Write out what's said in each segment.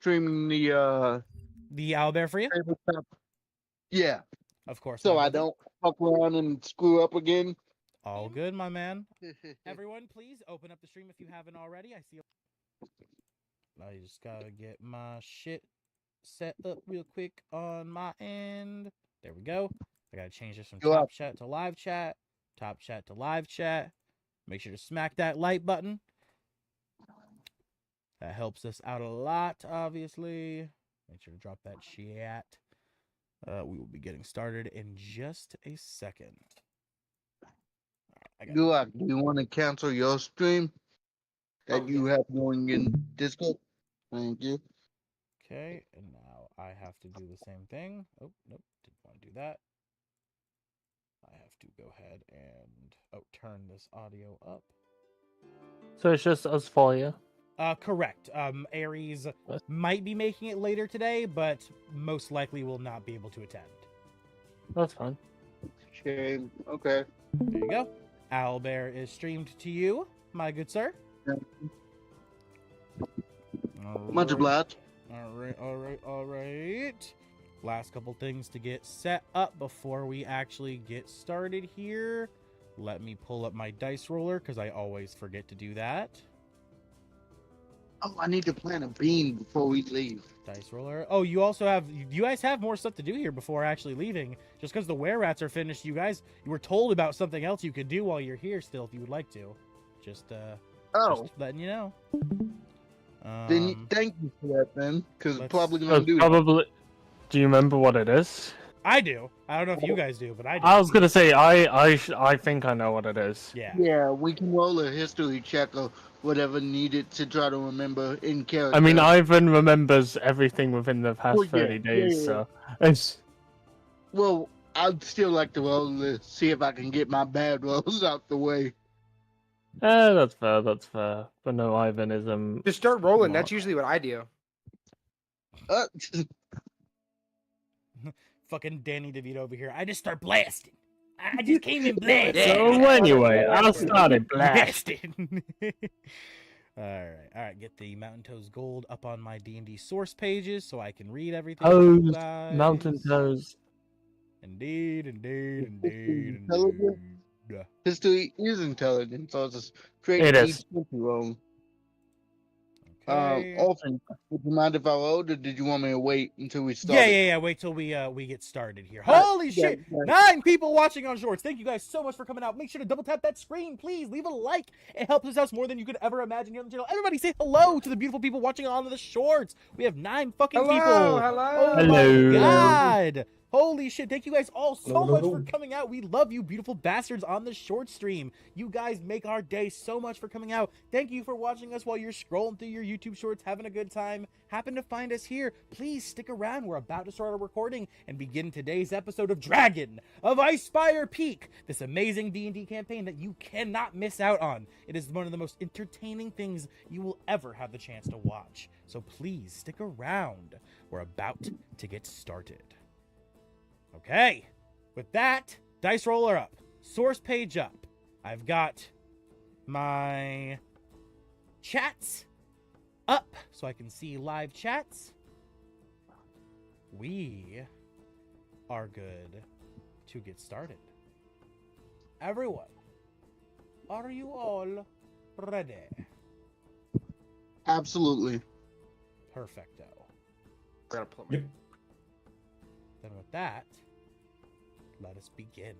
streaming The owlbear for you? tabletop. Yeah, Of course. so my I brother. don't fuck around and screw up again. All good, my man. Everyone, please open up the stream if you haven't already. I see. I just gotta get my shit set up real quick on my end. There we go. I gotta change this from Go top up. chat to live chat. Top chat to live chat. Make sure to smack that like button. That helps us out a lot, obviously. Make sure to drop that chat. We will be getting started in just a second. Right, Go up. Do you want to cancel your stream that you have going in Discord? Thank you. Okay, and now I have to do the same thing. Oh, nope, didn't want to do that. I have to go ahead and turn this audio up. So it's just us for you. Correct. Aries might be making it later today, but most likely will not be able to attend. That's fine. Shame. Okay. There you go. Owlbear is streamed to you, my good sir. Much obliged. All right. Last couple things to get set up before we actually get started here. Let me pull up my dice roller because I always forget to do that. Oh, I need to plant a bean before we leave. Dice roller. Oh, you guys have more stuff to do here before actually leaving. Just because the wererats are finished, you were told about something else you could do while you're here still if you would like to. Just letting you know. Then thank you for that, then, because probably So gonna do probably. Do you remember what it is? I do. I don't know if you guys do, but I do. I was gonna say I think I know what it is. Yeah. Yeah, we can roll a history check or whatever needed to try to remember in character. I mean, Ivan remembers everything within the past Well, yeah, 30 days, yeah. so it's. Well, I'd still like to roll to see if I can get my bad rolls out the way. That's fair. That's fair. But no, Ivan is Just start rolling. not- That's usually what I do. Uh, Fucking Danny DeVito over here. I just start blasting. I just came in blasting. So anyway, I started blasting. All right. Get the Mountain Toes Gold up on my D&D source pages so I can read everything. Toes, mountain toes. Indeed. Intelligent? history is intelligent, so it's a straight It is. D20 roll. Okay. Orphan, would you mind if I rolled, or did you want me to wait until we start? Yeah. Wait till we get started here. Holy shit! yeah. 9 people watching on Shorts. Thank you guys so much for coming out. Make sure to double tap that screen, please. Leave a like. It helps us out more than you could ever imagine here on the channel. Everybody say hello to the beautiful people watching on the Shorts. We have 9 fucking people. Hello. Oh Hello. my god! Holy shit, thank you guys all so much for coming out. We love you, beautiful bastards, on the short stream. You guys make our day so much for coming out. Thank you for watching us while you're scrolling through your YouTube shorts, having a good time. Happen to find us here. Please stick around. We're about to start our recording and begin today's episode of Dragon of Icespire Peak, this amazing D&D campaign that you cannot miss out on. It is one of the most entertaining things you will ever have the chance to watch. So please stick around. We're about to get started. Okay, with that, dice roller up, source page up. I've got my chats up so I can see live chats. We are good to get started. Everyone, are you all ready? Absolutely. Perfecto. Gotta pull my... Then with that, let us begin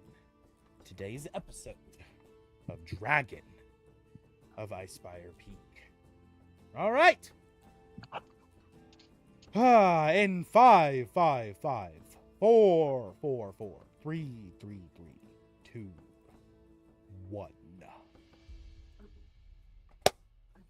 today's episode of Dragon of Icespire Peak. All right. In 5, 5, 5, 4, 4, 4, 3, 3, 3, 2, 1.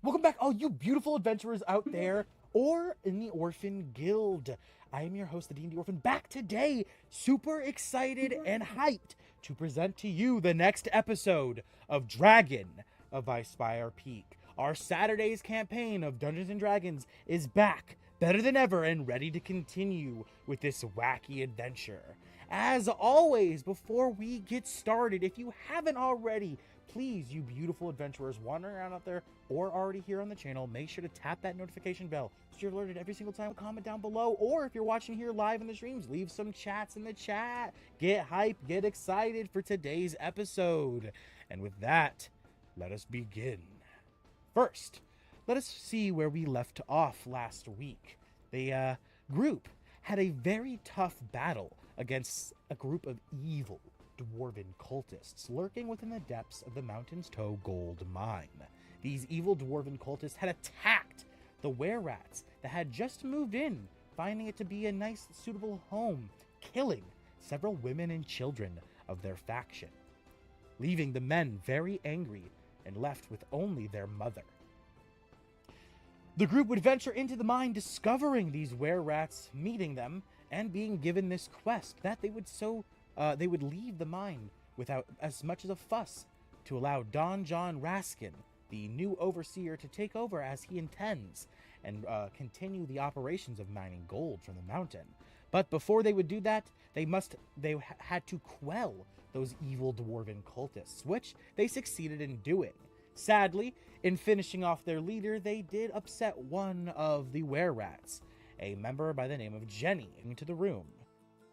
Welcome back, all you beautiful adventurers out there or in the Orphan Guild. I am your host, the D&D Orphan, back today, super excited and hyped to present to you the next episode of Dragon of Icespire Peak. Our Saturday's campaign of Dungeons & Dragons is back, better than ever, and ready to continue with this wacky adventure. As always, before we get started, if you haven't already, please, you beautiful adventurers wandering around out there or already here on the channel, make sure to tap that notification bell so you're alerted every single time. Comment down below, or if you're watching here live in the streams, leave some chats in the chat. Get hype, get excited for today's episode. And with that, let us begin. First, let us see where we left off last week. The group had a very tough battle against a group of evil dwarven cultists lurking within the depths of the Mountain's Toe gold mine. These evil dwarven cultists had attacked the wererats that had just moved in, finding it to be a nice, suitable home, killing several women and children of their faction, leaving the men very angry and left with only their mother. The group would venture into the mine, discovering these wererats, meeting them, and being given this quest that they would leave the mine without as much as a fuss to allow Don John Raskin, the new overseer, to take over as he intends and continue the operations of mining gold from the mountain. But before they would do that, they had to quell those evil dwarven cultists, which they succeeded in doing. Sadly, in finishing off their leader, they did upset one of the wererats, a member by the name of Jenny, into the room.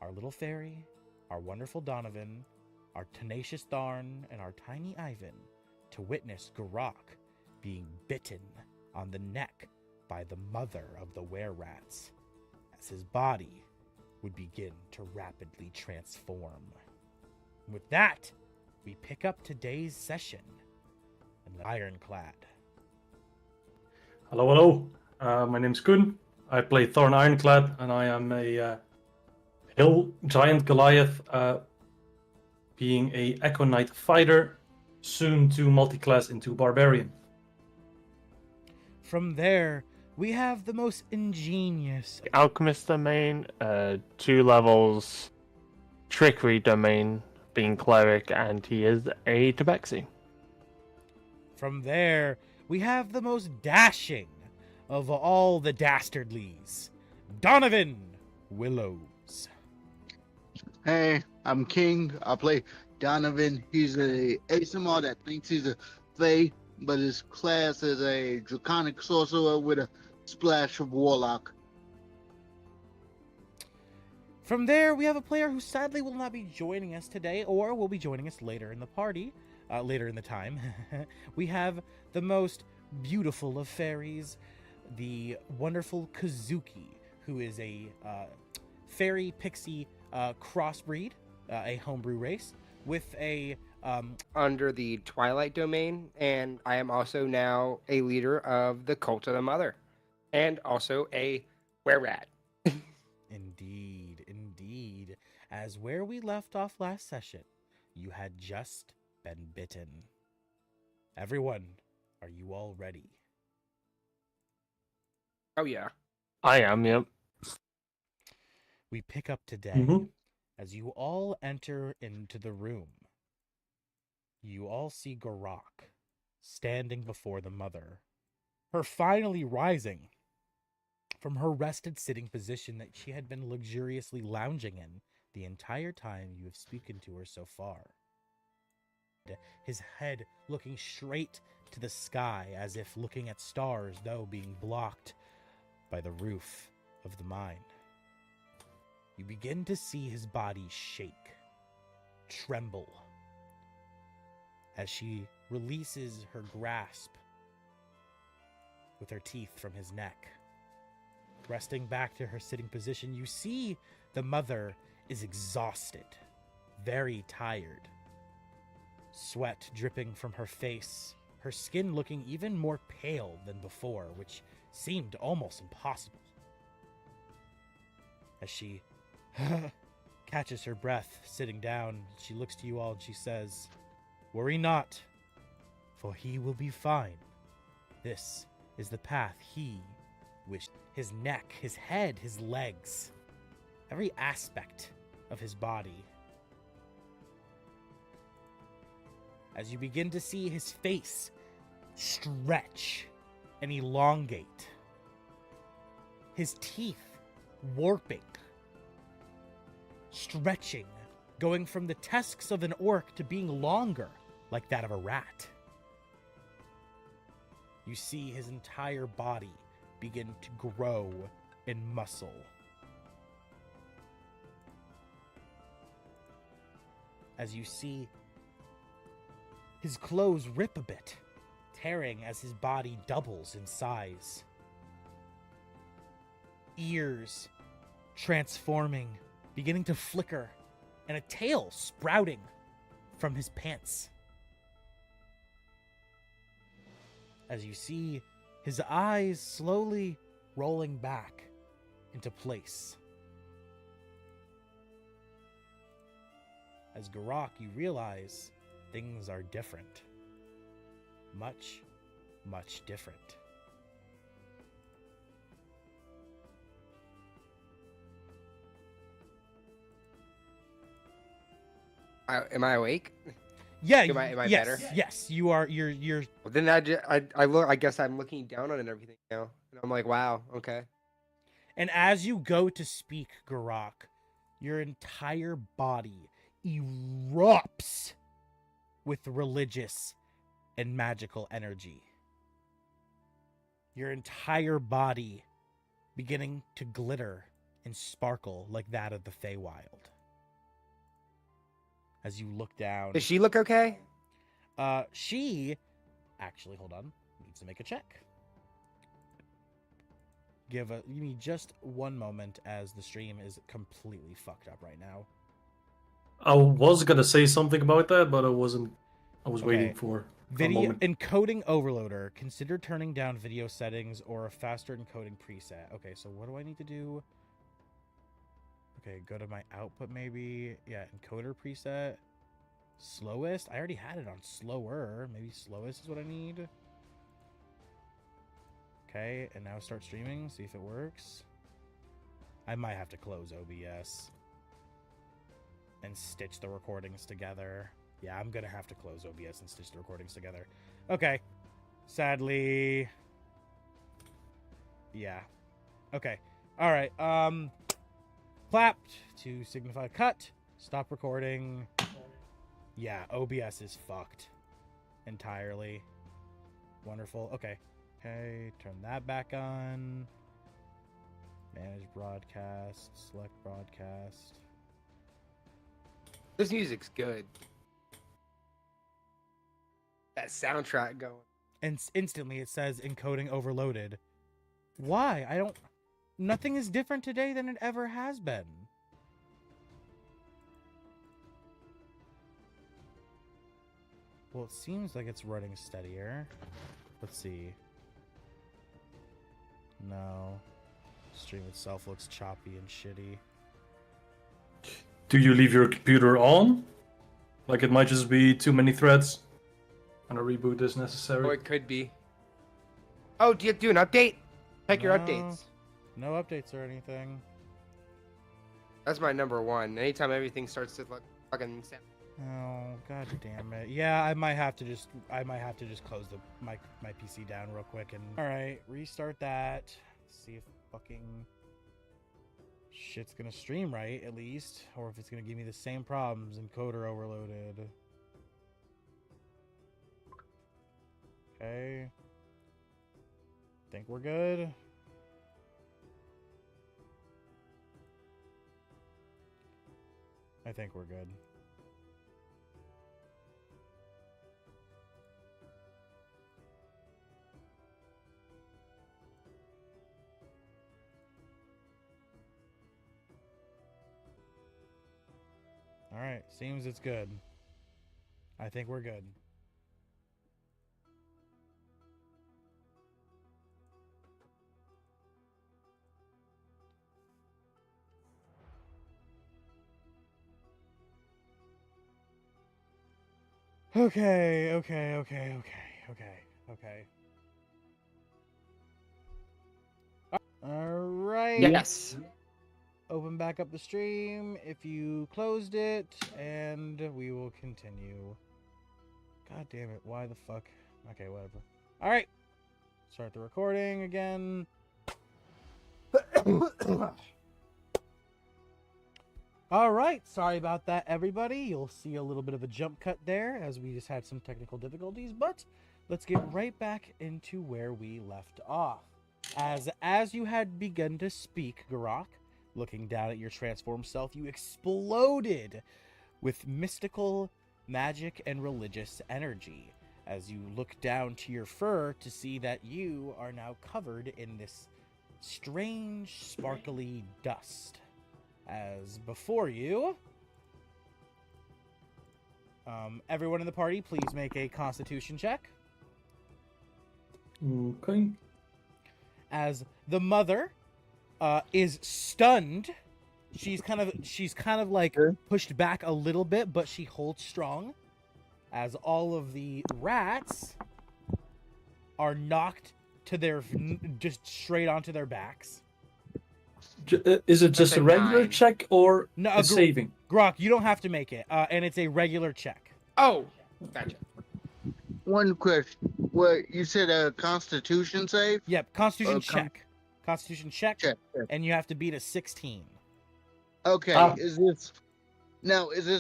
Our little fairy, our wonderful Donovan, our tenacious Tharn, and our tiny Ivan, to witness Garak being bitten on the neck by the mother of the wererats, as his body would begin to rapidly transform. With that, we pick up today's session in the Ironclad. Hello. My name's Kun. I play Thorn Ironclad, and I am a hill giant Goliath, being a Echo Knight fighter, soon to multi-class into Barbarian. From there, we have the most ingenious Alchemist domain, 2 levels, Trickery domain, being Cleric, and he is a Tabaxi. From there, we have the most dashing of all the dastardlies, Donovan Willows. Hey, I'm King. I play Donovan. He's a ASMR that thinks he's a Fae, but his class is a Draconic Sorcerer with a splash of Warlock. From there, we have a player who sadly will not be joining us today, or will be joining us later in the party, later in the time. We have the most beautiful of fairies, the wonderful Kazuki, who is a fairy pixie crossbreed, a homebrew race, with a Under the Twilight domain, and I am also now a leader of the Cult of the Mother, and also a wererat. Indeed. As where we left off last session, you had just been bitten. Everyone, are you all ready? Oh yeah. I am, yep. We pick up today as you all enter into the room. You all see Garak standing before the mother, her finally rising from her rested sitting position that she had been luxuriously lounging in the entire time you have spoken to her so far. His head looking straight to the sky as if looking at stars, though being blocked by the roof of the mine. You begin to see his body shake, tremble, as she releases her grasp with her teeth from his neck. Resting back to her sitting position, you see the mother is exhausted, very tired. Sweat dripping from her face, her skin looking even more pale than before, which seemed almost impossible. As she catches her breath, sitting down, she looks to you all and she says, "Worry not, for he will be fine. This is the path he wished." His neck, his head, his legs, every aspect of his body. As you begin to see his face stretch and elongate, his teeth warping, stretching, going from the tusks of an orc to being longer, like that of a rat. You see his entire body begin to grow in muscle. As you see his clothes rip a bit, tearing as his body doubles in size. Ears transforming, beginning to flicker, and a tail sprouting from his pants. As you see his eyes slowly rolling back into place. As Garak, you realize things are different. Much, much different. Am I awake? Yeah. Am I yes, better? Yes, you are. You're. Well, then I look. I guess I'm looking down on it and everything now, and I'm like, wow, okay. And as you go to speak, Garak, your entire body erupts with religious and magical energy. Your entire body beginning to glitter and sparkle like that of the Feywild. As you look down. Does she look okay? She actually, hold on, needs to make a check. Give me just one moment as the stream is completely fucked up right now. I was gonna say something about that, but I wasn't. I was waiting for a Video moment. encoding overloader. Consider turning down video settings or a faster encoding preset. Okay, so what do I need to do? Okay, go to my output maybe. Yeah, encoder preset. Slowest? I already had it on slower. Maybe slowest is what I need. Okay, and now start streaming. See if it works. I might have to close OBS and stitch the recordings together. Yeah, I'm gonna have to close OBS and stitch the recordings together. Okay. Sadly. Yeah. Okay. All right. Clapped to signify cut. Stop recording. Yeah, OBS is fucked entirely. Wonderful. Okay. Okay, turn that back on. Manage broadcast. Select broadcast. This music's good. That soundtrack going. And instantly it says encoding overloaded. Why? I don't... Nothing is different today than it ever has been. Well, it seems like it's running steadier. Let's see. No. Stream itself looks choppy and shitty. Do you leave your computer on? Like it might just be too many threads, and a reboot is necessary. Or it could be. Oh, do you do an update? Check your updates. No updates or anything. That's my number one. Anytime everything starts to look fucking. Oh, god damn it. Yeah, I might have to just close my PC down real quick and alright, restart that. See if fucking shit's gonna stream right at least. Or if it's gonna give me the same problems. Encoder overloaded. Okay. Think we're good. I think we're good. All right, seems it's good. I think we're good. Okay. All right. Yes. Open back up the stream if you closed it, and we will continue. God damn it, why the fuck? Okay, whatever. All right. Start the recording again. All right, sorry about that, everybody. You'll see a little bit of a jump cut there as we just had some technical difficulties, but let's get right back into where we left off. As you had begun to speak, Garak, looking down at your transformed self, you exploded with mystical, magic, and religious energy as you look down to your fur to see that you are now covered in this strange, sparkly dust. As before you, everyone in the party, please make a Constitution check. Okay. As the mother is stunned, she's kind of like pushed back a little bit, but she holds strong. As all of the rats are knocked to their just straight onto their backs. Is it just a regular 9. check or No, a saving? Grok, you don't have to make it, and it's a regular check. Oh, gotcha. One question. What you said? A Constitution save? Yep, Constitution check. Constitution check, Check. and you have to beat a 16. Okay. Is this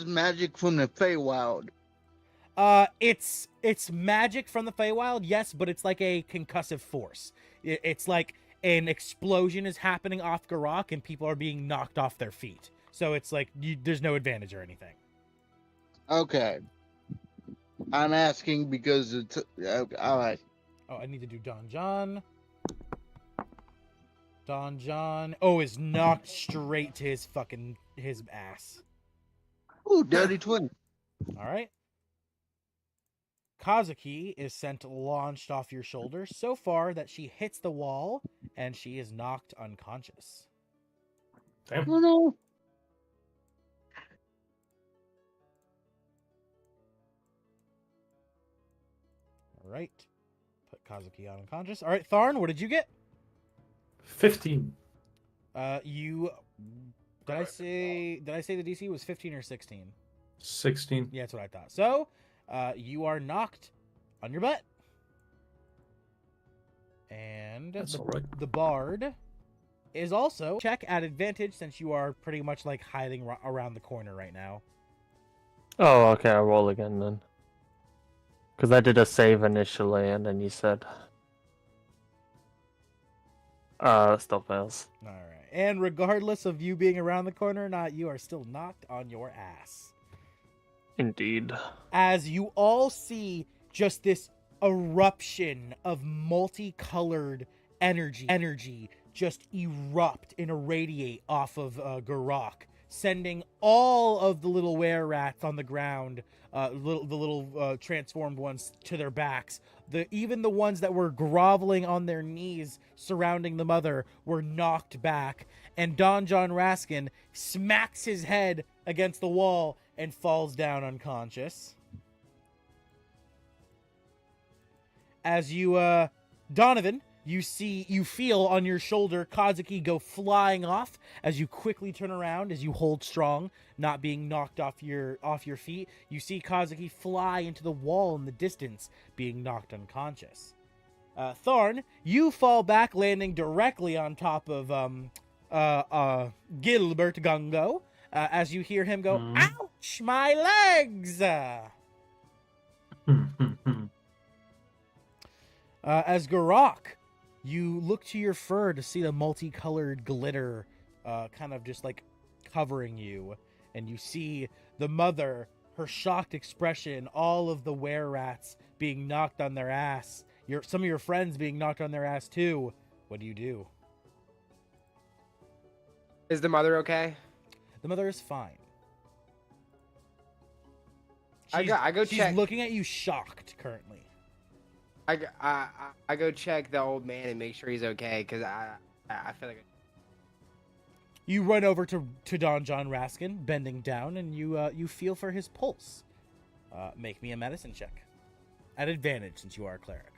magic from the Feywild? It's magic from the Feywild, yes, but it's like a concussive force. It's like an explosion is happening off Garak, and people are being knocked off their feet. So it's like there's no advantage or anything. Okay. I'm asking because it's all right. Oh, I need to do Don John. Don John. Oh, is knocked straight to his ass. Ooh, dirty 20. All right. Kazuki is launched off your shoulder so far that she hits the wall and she is knocked unconscious. Damn. Oh no. All right. Put Kazuki on unconscious. All right, Tharn, what did you get? 15. Did I say the DC was 15 or 16? 16. Yeah, that's what I thought. So, you are knocked on your butt. And That's all right. the bard is also check at advantage since you are pretty much like hiding around the corner right now. Oh, okay, I'll roll again then. Because I did a save initially, and then you said... still fails. All right. And regardless of you being around the corner or not, you are still knocked on your ass. Indeed. As you all see just this eruption of multicolored energy just erupt and irradiate off of Garak, sending all of the little were-rats on the ground, the little transformed ones, to their backs. Even the ones that were groveling on their knees surrounding the mother were knocked back, and Don John Raskin smacks his head against the wall and falls down unconscious. As you, Donovan, you feel on your shoulder Kazuki go flying off as you quickly turn around, as you hold strong, not being knocked off your feet. You see Kazuki fly into the wall in the distance, being knocked unconscious. Thorn, you fall back, landing directly on top of Gilbert Gungo, as you hear him go, "Ouch, my legs!" As Garak, you look to your fur to see the multicolored glitter kind of just like covering you. And you see the mother, her shocked expression, all of the were-rats being knocked on their ass. Some of your friends being knocked on their ass too. What do? Is the mother okay? The mother is fine. I go she's check. looking at you shocked currently. I go check the old man and make sure he's okay, because I feel like... You run over to Don John Raskin, bending down, and you feel for his pulse. Make me a medicine check. At advantage, since you are a cleric.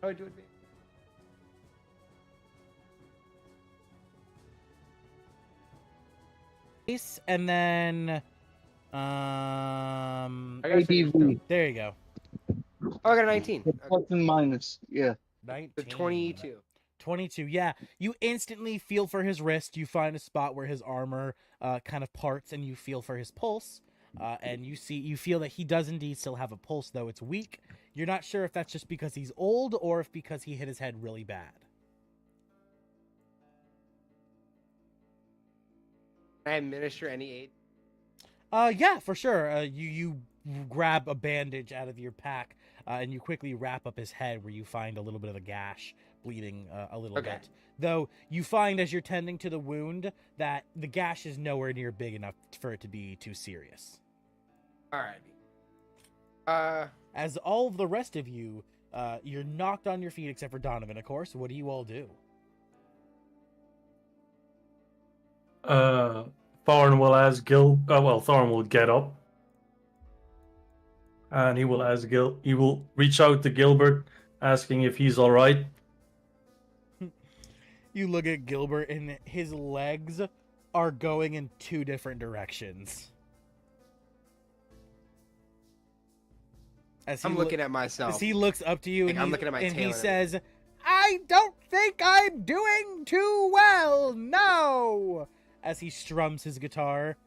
How do it? And then ABV. there you go. Oh, I got a 19. The plus and minus. Yeah. 19. The 22. 22. Yeah, you instantly feel for his wrist. You find a spot where his armor kind of parts, and you feel for his pulse. And you feel that he does indeed still have a pulse, though it's weak. You're not sure if that's just because he's old or if because he hit his head really bad. Can I administer any aid? Yeah, for sure. You grab a bandage out of your pack, and you quickly wrap up his head where you find a little bit of a gash bleeding a little bit. Though you find as you're tending to the wound that the gash is nowhere near big enough for it to be too serious. Alrighty. As all of the rest of you, you're knocked on your feet except for Donovan, of course. What do you all do? Thorn will ask Gil. Thorn will get up, and he will ask Gil. He will reach out to Gilbert, asking if he's all right. You look at Gilbert, and his legs are going in two directions. I'm looking at myself. As he looks up to you, and I'm looking at my and tail he says, "I don't think I'm doing too well. No." As he strums his guitar,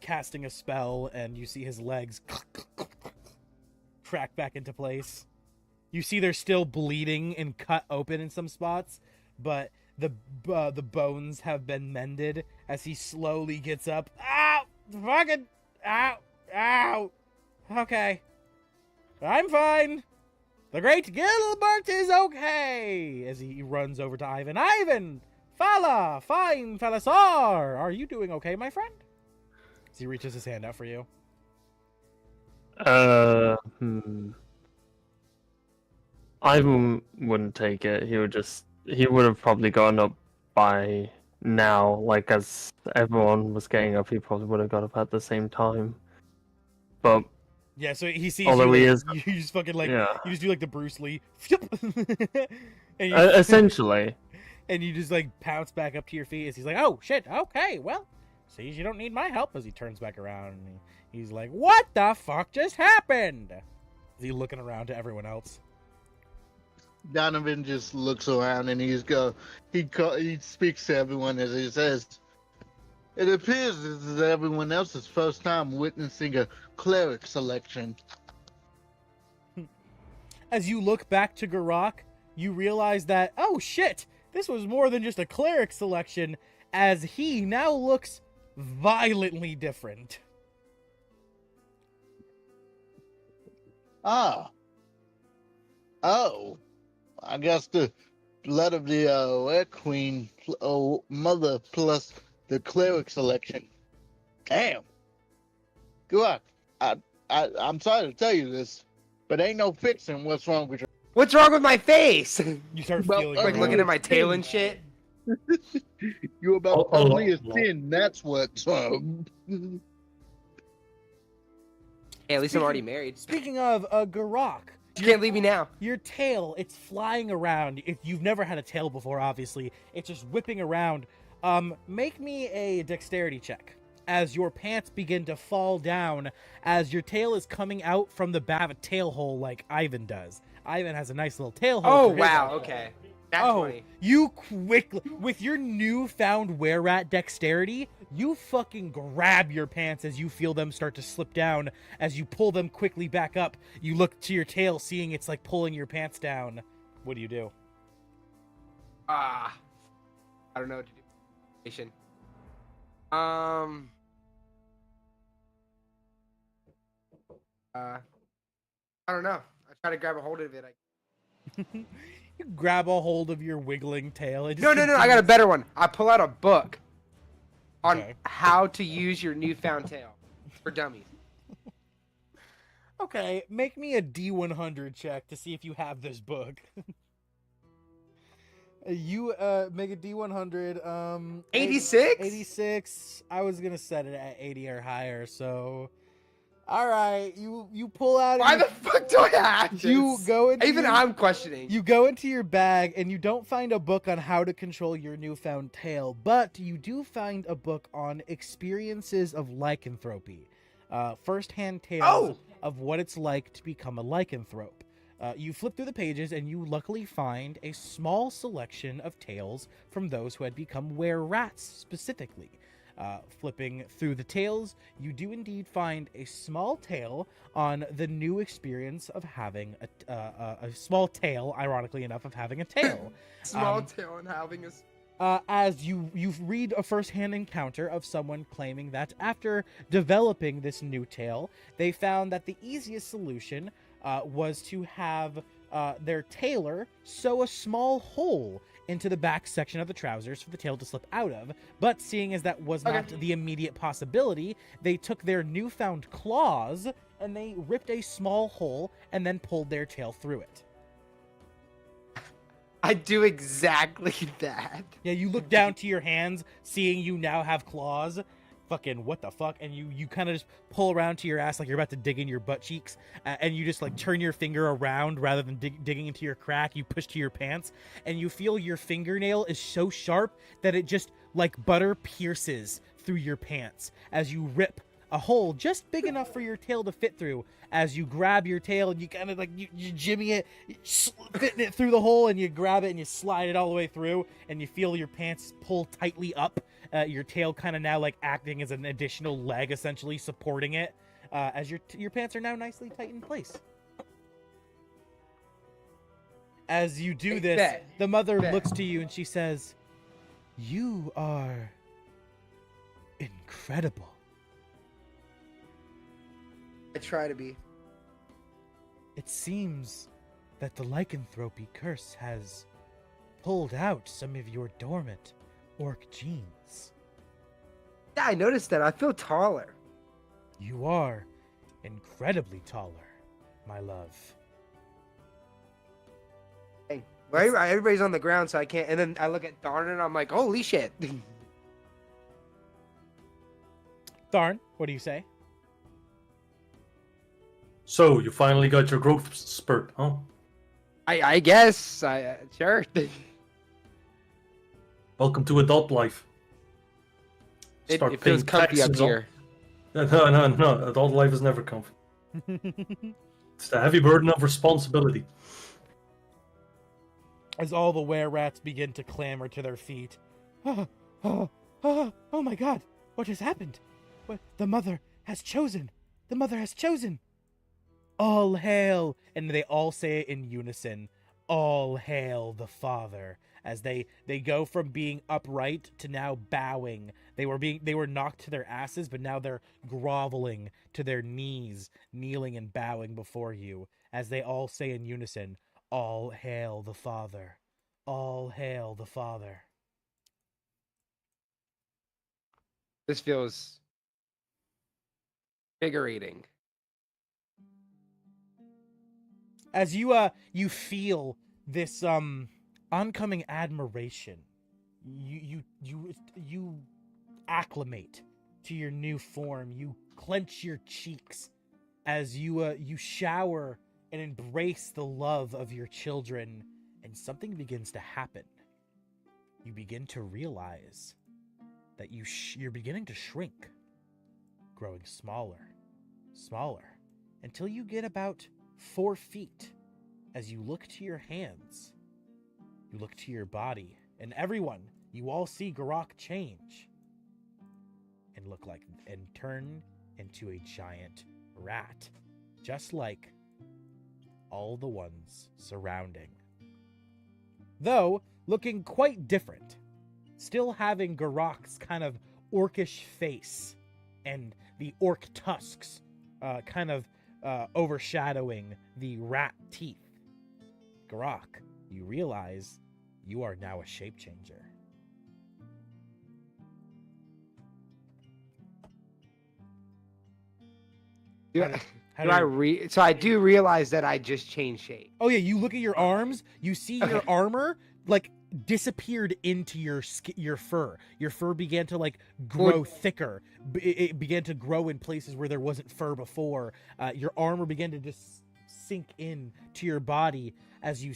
casting a spell, and you see his legs crack back into place. You see they're still bleeding and cut open in some spots, but the bones have been mended. As he slowly gets up, ow, fucking, ow, ow. Okay, I'm fine. The great Gilbert is okay. As he runs over to Ivan. Ivan, fine fella, sir. Are you doing okay, my friend? As he reaches his hand out for you. Ivan wouldn't take it. He would have probably gotten up by now. Like, as everyone was getting up, he probably would have got up at the same time. But yeah, so he sees although you, he like, is, you just fucking like, yeah. you just do like the Bruce Lee, and you, essentially, and you just like pounce back up to your feet as he's like, "Oh shit, okay, well, sees you don't need my help." As he turns back around, and he's like, "What the fuck just happened?" Is he looking around to everyone else? Donovan just looks around and he speaks to everyone as he says, "It appears this is everyone else's first time witnessing a cleric selection." As you look back to Garak, you realize that, oh shit, this was more than just a cleric selection, as he now looks violently different. Oh, I guess the blood of the Red Queen mother plus the cleric selection. Damn. Garak, I'm sorry to tell you this, but ain't no fixing what's wrong with your... What's wrong with my face? You start Well, feeling Like looking at my tail and shit. You about only a sin, that's what's wrong. Hey, at least I'm already married. Speaking of Garak, You can't leave me now. your tail, it's flying around. If you've never had a tail before, obviously, it's just whipping around. Make me a dexterity check as your pants begin to fall down as your tail is coming out from the back of a tail hole like Ivan does. Ivan has a nice little tail hole. Oh, for his wow, asshole. okay. That's Oh, funny. you quickly, with your newfound wererat dexterity, you fucking grab your pants as you feel them start to slip down. As you pull them quickly back up, you look to your tail, seeing it's like pulling your pants down. What do you do? I don't know what to do. I don't know. I try to grab a hold of it. You grab a hold of your wiggling tail. It just No, I got a continues- better one. I pull out a book on Okay. how to use your newfound tail for dummies. Okay, make me a D100 check to see if you have this book. You make a D100. 86? 86. I was gonna set it at 80 or higher. So, all right, you pull out. Why the fuck do I have this? You go into Even your- I'm questioning. You go into your bag and you don't find a book on how to control your newfound tail, but you do find a book on experiences of lycanthropy, first-hand tales Oh! of what it's like to become a lycanthrope. You flip through the pages and you luckily find a small selection of tales from those who had become wererats specifically. Flipping through the tales, you do indeed find a small tale on the new experience of having a small tale, ironically enough, of having a tail. Small tail and having As you read a first-hand encounter of someone claiming that after developing this new tale, they found that the easiest solution was to have their tailor sew a small hole into the back section of the trousers for the tail to slip out of. But seeing as that was not the immediate possibility, they took their newfound claws and they ripped a small hole and then pulled their tail through it. I do exactly that. Yeah, you look down to your hands, seeing you now have claws. Fucking what the fuck? And you kind of just pull around to your ass like you're about to dig in your butt cheeks, and you just like turn your finger around rather than digging into your crack. You push to your pants, and you feel your fingernail is so sharp that it just like butter pierces through your pants as you rip a hole just big enough for your tail to fit through. As you grab your tail and you kind of like you jimmy it, fitting it through the hole, and you grab it and you slide it all the way through, and you feel your pants pull tightly up. Your tail kind of now like acting as an additional leg, essentially supporting it, as your pants are now nicely tight in place. As you do this, the mother looks to you and she says, "You are incredible." I try to be. It seems that the lycanthropy curse has pulled out some of your dormant orc genes. Yeah, I noticed that. I feel taller. You are incredibly taller, my love. Hey, well, everybody's on the ground, so I can't. And then I look at Tharn and I'm like, holy shit. Tharn, what do you say? So, you finally got your growth spurt, huh? I guess. Sure. Welcome to adult life. It Start feels paying comfy up taxes on- here. No. Adult life is never comfy. It's the heavy burden of responsibility. As all the wererats begin to clamber to their feet. Oh my god, what has happened? What? The mother has chosen. The mother has chosen. All hail, and they all say it in unison. All hail the father. As they go from being upright to now bowing. They were knocked to their asses, but now they're groveling to their knees, kneeling and bowing before you, as they all say in unison, all hail the father. All hail the father. This feels invigorating. As you feel this oncoming admiration, you acclimate to your new form. You clench your cheeks as you shower and embrace the love of your children, and something begins to happen. You begin to realize that you're beginning to shrink, growing smaller, until you get about 4 feet. As you look to your hands, you look to your body, and everyone, you all see Garak change and turn into a giant rat, just like all the ones surrounding. Though looking quite different, still having Garak's kind of orcish face and the orc tusks kind of overshadowing the rat teeth. Garak, you realize you are now a shape changer. So I do realize that I just changed shape. Oh yeah, you look at your arms, you see your armor like disappeared into your fur. Your fur began to like grow thicker. It began to grow in places where there wasn't fur before. Your armor began to just sink in to your body as you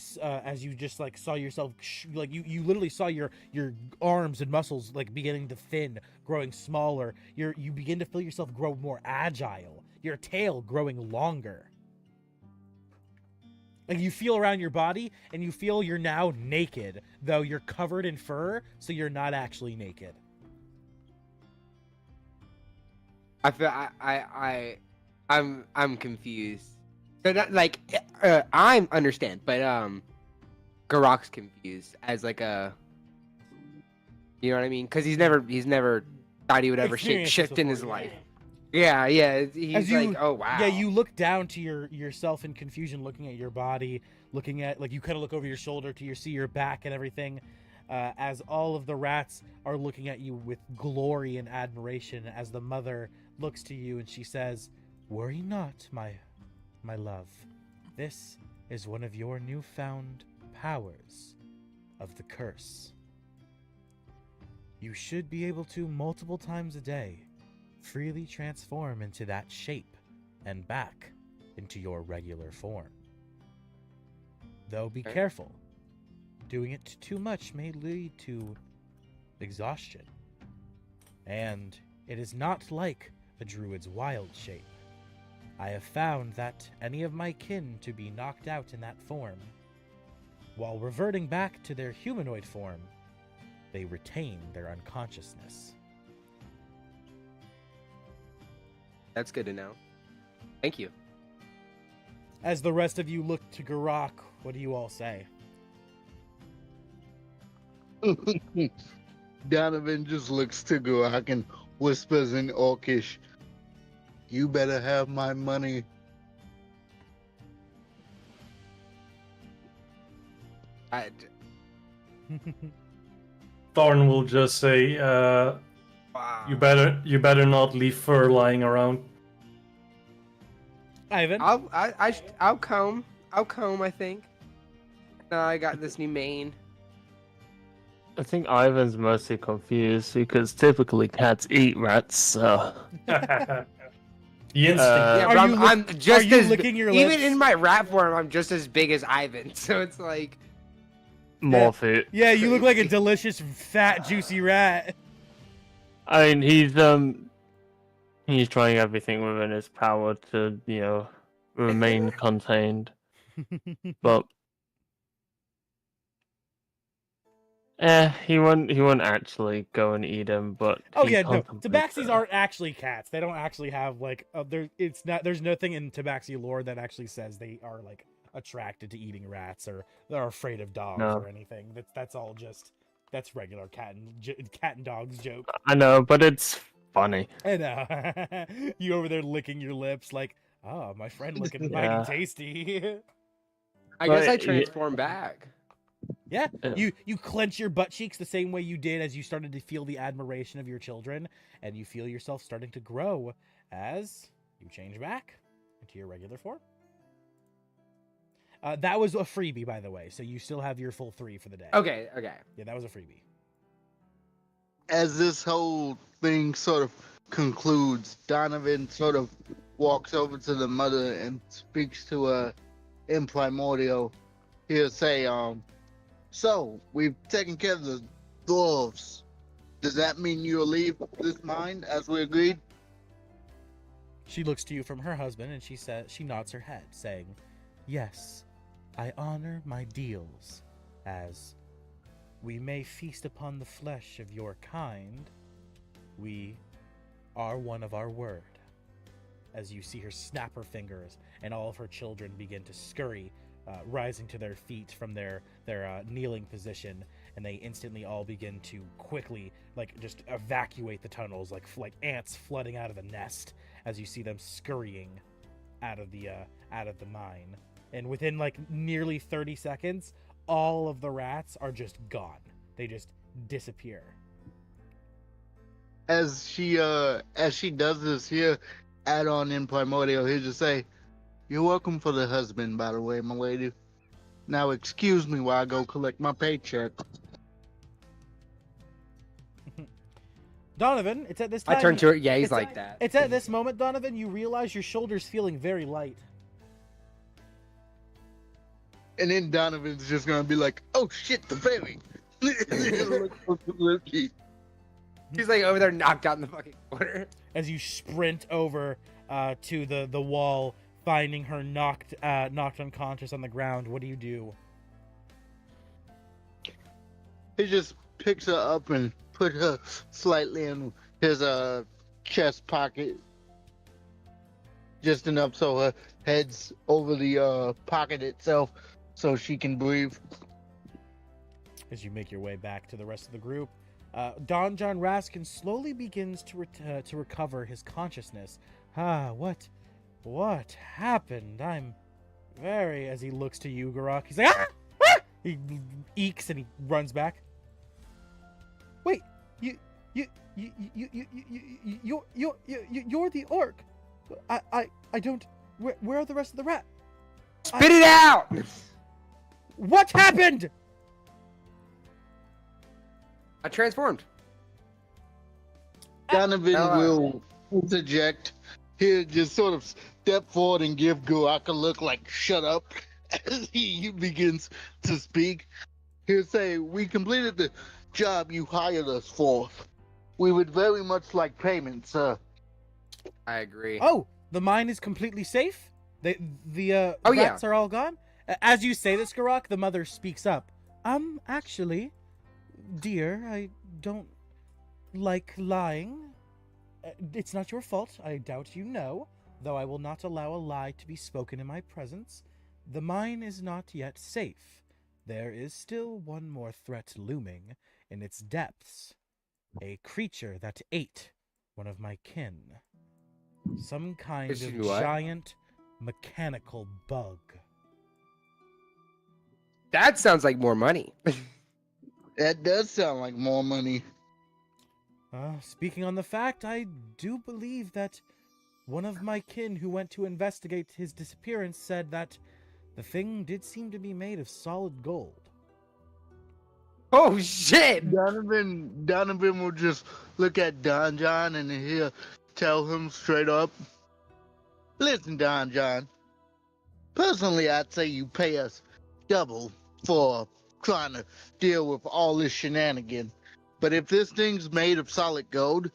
just like saw yourself like you literally saw your arms and muscles like beginning to thin, growing smaller. You begin to feel yourself grow more agile. Your tail growing longer. Like you feel around your body, and you feel you're now naked, though you're covered in fur, so you're not actually naked. I feel I'm confused. So that like I understand, but Garak's confused as like a, you know what I mean? Because he's never thought he would ever Experienced shift this in his before, life. Yeah, he's As you, like, oh wow. Yeah, you look down to yourself in confusion, looking at your body, looking at, like, you kind of look over your shoulder to see your back and everything, as all of the rats are looking at you with glory and admiration, as the mother looks to you and she says, "Worry not, my love. This is one of your newfound powers of the curse. You should be able to, multiple times a day, freely transform into that shape and back into your regular form. Though be careful. Doing it too much may lead to exhaustion. And it is not like a druid's wild shape. I have found that any of my kin to be knocked out in that form, while reverting back to their humanoid form, they retain their unconsciousness." That's good to know. Thank you. As the rest of you look to Garak, what do you all say? Donovan just looks to Garak and whispers in Orcish, "You better have my money." Thorn will just say, Wow. you better not leave fur lying around. Ivan? I'll comb. I think. No, I got this new mane. I think Ivan's mostly confused because typically cats eat rats, so... The instinct. Yeah, Are but you I'm just are you as licking your even lips? in my rat form, I'm just as big as Ivan. So it's like, Morph it. Yeah, you look like a delicious, fat, juicy rat. I mean, he's trying everything within his power to, remain contained. But he won't actually go and eat him. But Oh he yeah, no. contemplates Tabaxis it. aren't actually cats. They don't actually have like there's nothing in Tabaxi lore that actually says they are like attracted to eating rats or they're afraid of dogs No. or anything. That's all just regular cat and dogs joke. I know, but it's funny. I know. You over there licking your lips like, "Oh, my friend looking mighty Yeah. tasty." I guess I But, transform back. Yeah, Yeah. you clench your butt cheeks the same way you did as you started to feel the admiration of your children, and you feel yourself starting to grow as you change back into your regular form. That was a freebie, by the way, so you still have your full 3 for the day. Okay. Yeah, that was a freebie. As this whole thing sort of concludes, Donovan sort of walks over to the mother and speaks to her in primordial. He'll say, "So, we've taken care of the dwarves. Does that mean you'll leave this mine as we agreed?" She looks to you from her husband, and she nods her head, saying, "Yes, I honor my deals, as we may feast upon the flesh of your kind. We are one of our word." As you see her snap her fingers, and all of her children begin to scurry, rising to their feet from their kneeling position, and they instantly all begin to quickly, like, just evacuate the tunnels, like ants flooding out of a nest, as you see them scurrying out of the mine. And within like nearly 30 seconds, all of the rats are just gone. They just disappear. As she does this here, add on in primordial, he'll just say, "You're welcome for the husband, by the way, my lady. Now excuse me while I go collect my paycheck." Donovan, it's at this time. I turn to her. Yeah, he's it's like that. It's at this moment, Donovan, you realize your shoulder's feeling very light. And then Donovan's just gonna be like, "Oh shit, the fairy." He's like over there, knocked out in the fucking corner. As you sprint over to the wall, finding her knocked unconscious on the ground, what do you do? He just picks her up and put her slightly in his chest pocket, just enough so her head's over the pocket itself, so she can breathe. As you make your way back to the rest of the group, Don John Raskin slowly begins to recover his consciousness. What happened? I'm very. As he looks to you, Garak, he's like, ah! Ah! He eeks and he runs back. Wait, you're the orc. I don't. Where are the rest of the rat? Spit it out! What happened? I transformed. Donovan will interject. He'll just sort of step forward and give Garak a look like, shut up, as he begins to speak. He'll say, we completed the job you hired us for. We would very much like payment, sir. I agree. Oh, the mine is completely safe? The Oh, rats are all gone? As you say this, Garak, the mother speaks up. Actually, dear, I don't like lying. It's not your fault, I doubt you know, though I will not allow a lie to be spoken in my presence. The mine is not yet safe. There is still one more threat looming in its depths. A creature that ate one of my kin. Some kind of giant mechanical bug. That sounds like more money. That does sound like more money. Speaking on the fact, I do believe that one of my kin who went to investigate his disappearance said that the thing did seem to be made of solid gold. Oh, shit! Donovan will just look at Don John and he'll tell him straight up, listen, Don John, personally, I'd say you pay us double for trying to deal with all this shenanigan. But if this thing's made of solid gold,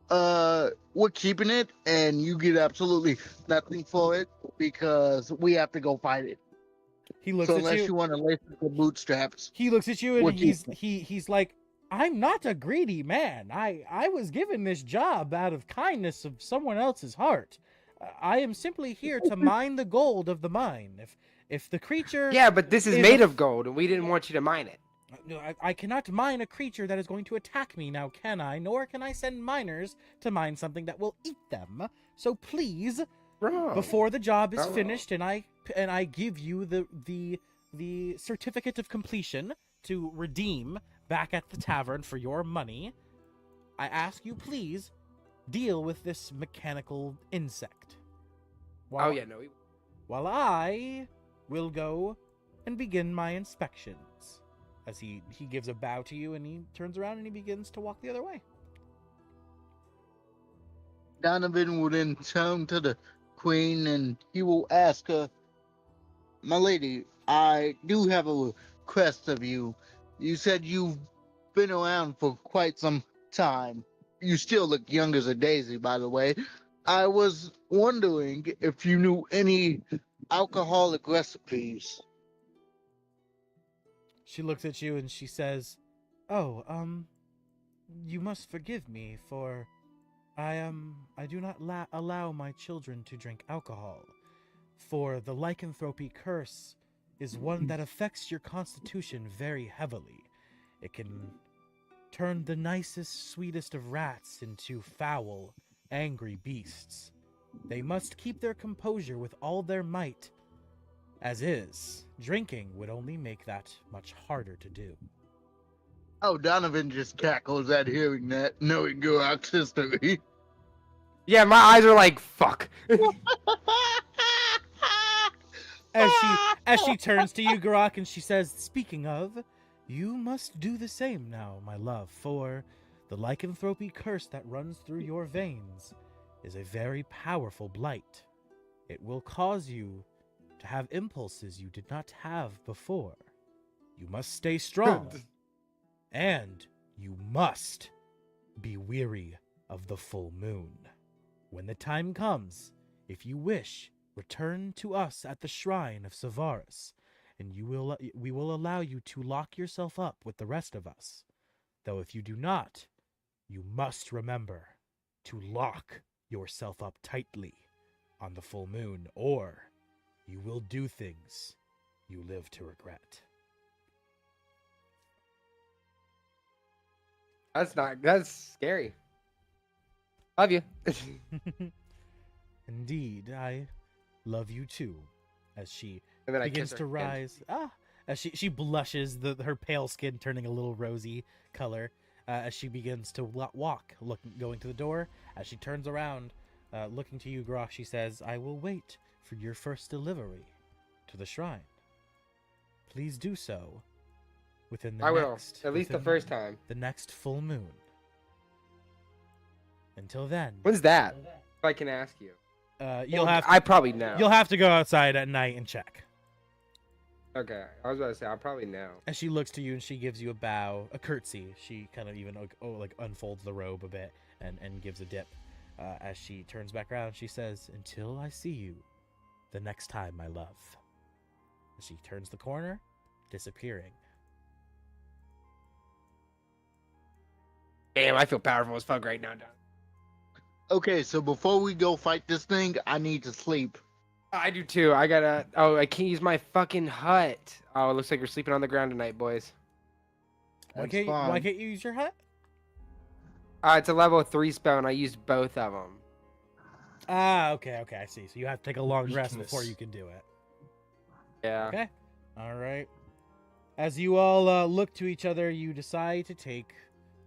we're keeping it, and you get absolutely nothing for it because we have to go fight it. He looks so at unless you. you want to lace the bootstraps. He looks at you and What do you he's like, I'm not a greedy man. I was given this job out of kindness of someone else's heart. I am simply here to mine the gold of the mine. If the creature... Yeah, but this is made of gold, and we didn't want you to mine it. No, I cannot mine a creature that is going to attack me now, can I? Nor can I send miners to mine something that will eat them. So please, before the job is finished and I give you the certificate of completion to redeem back at the tavern for your money, I ask you please deal with this mechanical insect. While I will go and begin my inspections. As he gives a bow to you and he turns around and he begins to walk the other way. Donovan will then turn to the queen and he will ask her, my lady, I do have a request of you. You said you've been around for quite some time. You still look young as a daisy, by the way. I was wondering if you knew any alcoholic recipes. She looks at you and she says, "Oh, you must forgive me, for I do not allow my children to drink alcohol, for the lycanthropy curse is one that affects your constitution very heavily. It can turn the nicest, sweetest of rats into foul, angry beasts. They must keep their composure with all their might. As is, drinking would only make that much harder to do." Oh, Donovan just cackles at hearing that, knowing Garak's history. Yeah, my eyes are like, fuck. As she turns to you, Garak, and she says, "Speaking of, you must do the same now, my love, for the lycanthropy curse that runs through your veins is a very powerful blight. It will cause you to have impulses you did not have before. You must stay strong, and you must be weary of the full moon. When the time comes, if you wish, Return to us at the shrine of Savaris, and we will allow you to lock yourself up with the rest of us. Though if you do not, you must remember to lock yourself up tightly on the full moon, or you will do things you live to regret. That's scary. Love you. Indeed, I love you too. As she And then I begins kiss to her hand. rise, as she blushes, her pale skin turning a little rosy color, as she begins to walk, going to the door. As she turns around, looking to you, Garak, she says, "I will wait for your first delivery to the shrine. Please do so within the I will. next, At least the within first time. the next full moon. Until then, When's that? If I can ask you. you'll Well, have I probably know. you'll have to go outside at night and check." Okay. I was about to say I'll probably know. As she looks to you and she gives you a bow, a curtsy. She kind of even unfolds the robe a bit and gives a dip. As she turns back around, she says, "Until I see you the next time, my love." As she turns the corner, disappearing. Damn, I feel powerful as fuck right now, Don. Okay, so before we go fight this thing, I need to sleep. I do too. I gotta. Oh, I can't use my fucking hut. Oh, it looks like you're sleeping on the ground tonight, boys. Why That's can't fine. you use your hut? It's a level 3 spell, and I used both of them. Okay, I see. So you have to take a long rest Weakness. before you can do it. Yeah. Okay. All right. As you all look to each other, you decide to take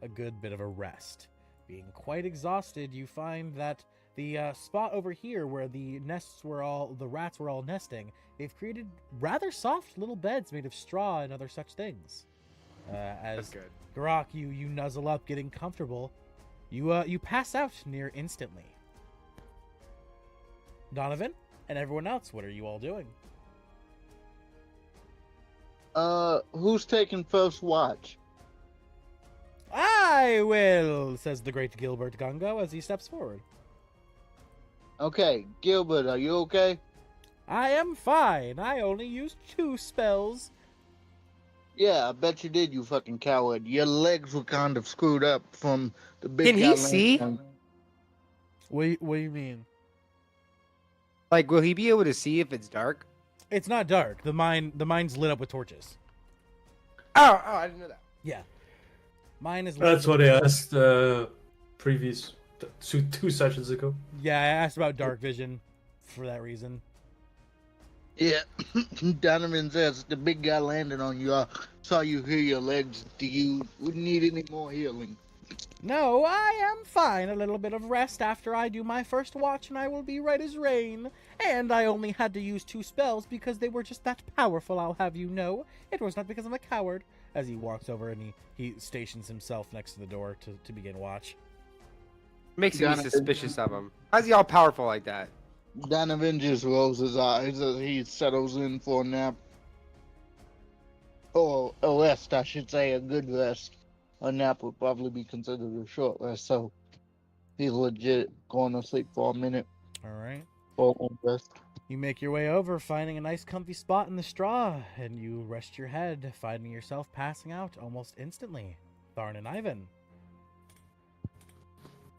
a good bit of a rest. Being quite exhausted, you find that the spot over here where the rats were all nesting, they've created rather soft little beds made of straw and other such things. That's As good. Garak, you nuzzle up, getting comfortable. You pass out near instantly. Donovan and everyone else, what are you all doing? Who's taking first watch? "I will," says the great Gilbert Gungo as he steps forward. Okay, Gilbert, are you okay? "I am fine. I only used 2 spells." Yeah, I bet you did, you fucking coward. Your legs were kind of screwed up from the big Can he guy see? landing. What do you mean? Like, will he be able to see if it's dark? It's not dark. The mine's lit up with torches. Oh, I didn't know that. Yeah. Mine is lit That's up what with I torches. asked previous two sessions ago. Yeah, I asked about dark vision for that reason. Yeah, Donovan says the big guy landed on you. I saw you heal your legs. Do you need any more healing? No, I am fine. A little bit of rest after I do my first watch and I will be right as rain. And I only had to use 2 spells because they were just that powerful, I'll have you know. It was not because I'm a coward. As he walks over and he stations himself next to the door to begin watch. Makes me Donovan. suspicious of him. How's he all powerful like that? Donovan just rolls his eyes as he settles in for a nap. Or a rest, I should say, a good rest. A nap would probably be considered a short rest, so he's legit going to sleep for a minute All right. for a long rest. You make your way over, finding a nice comfy spot in the straw, and you rest your head, finding yourself passing out almost instantly. Tharn and Ivan.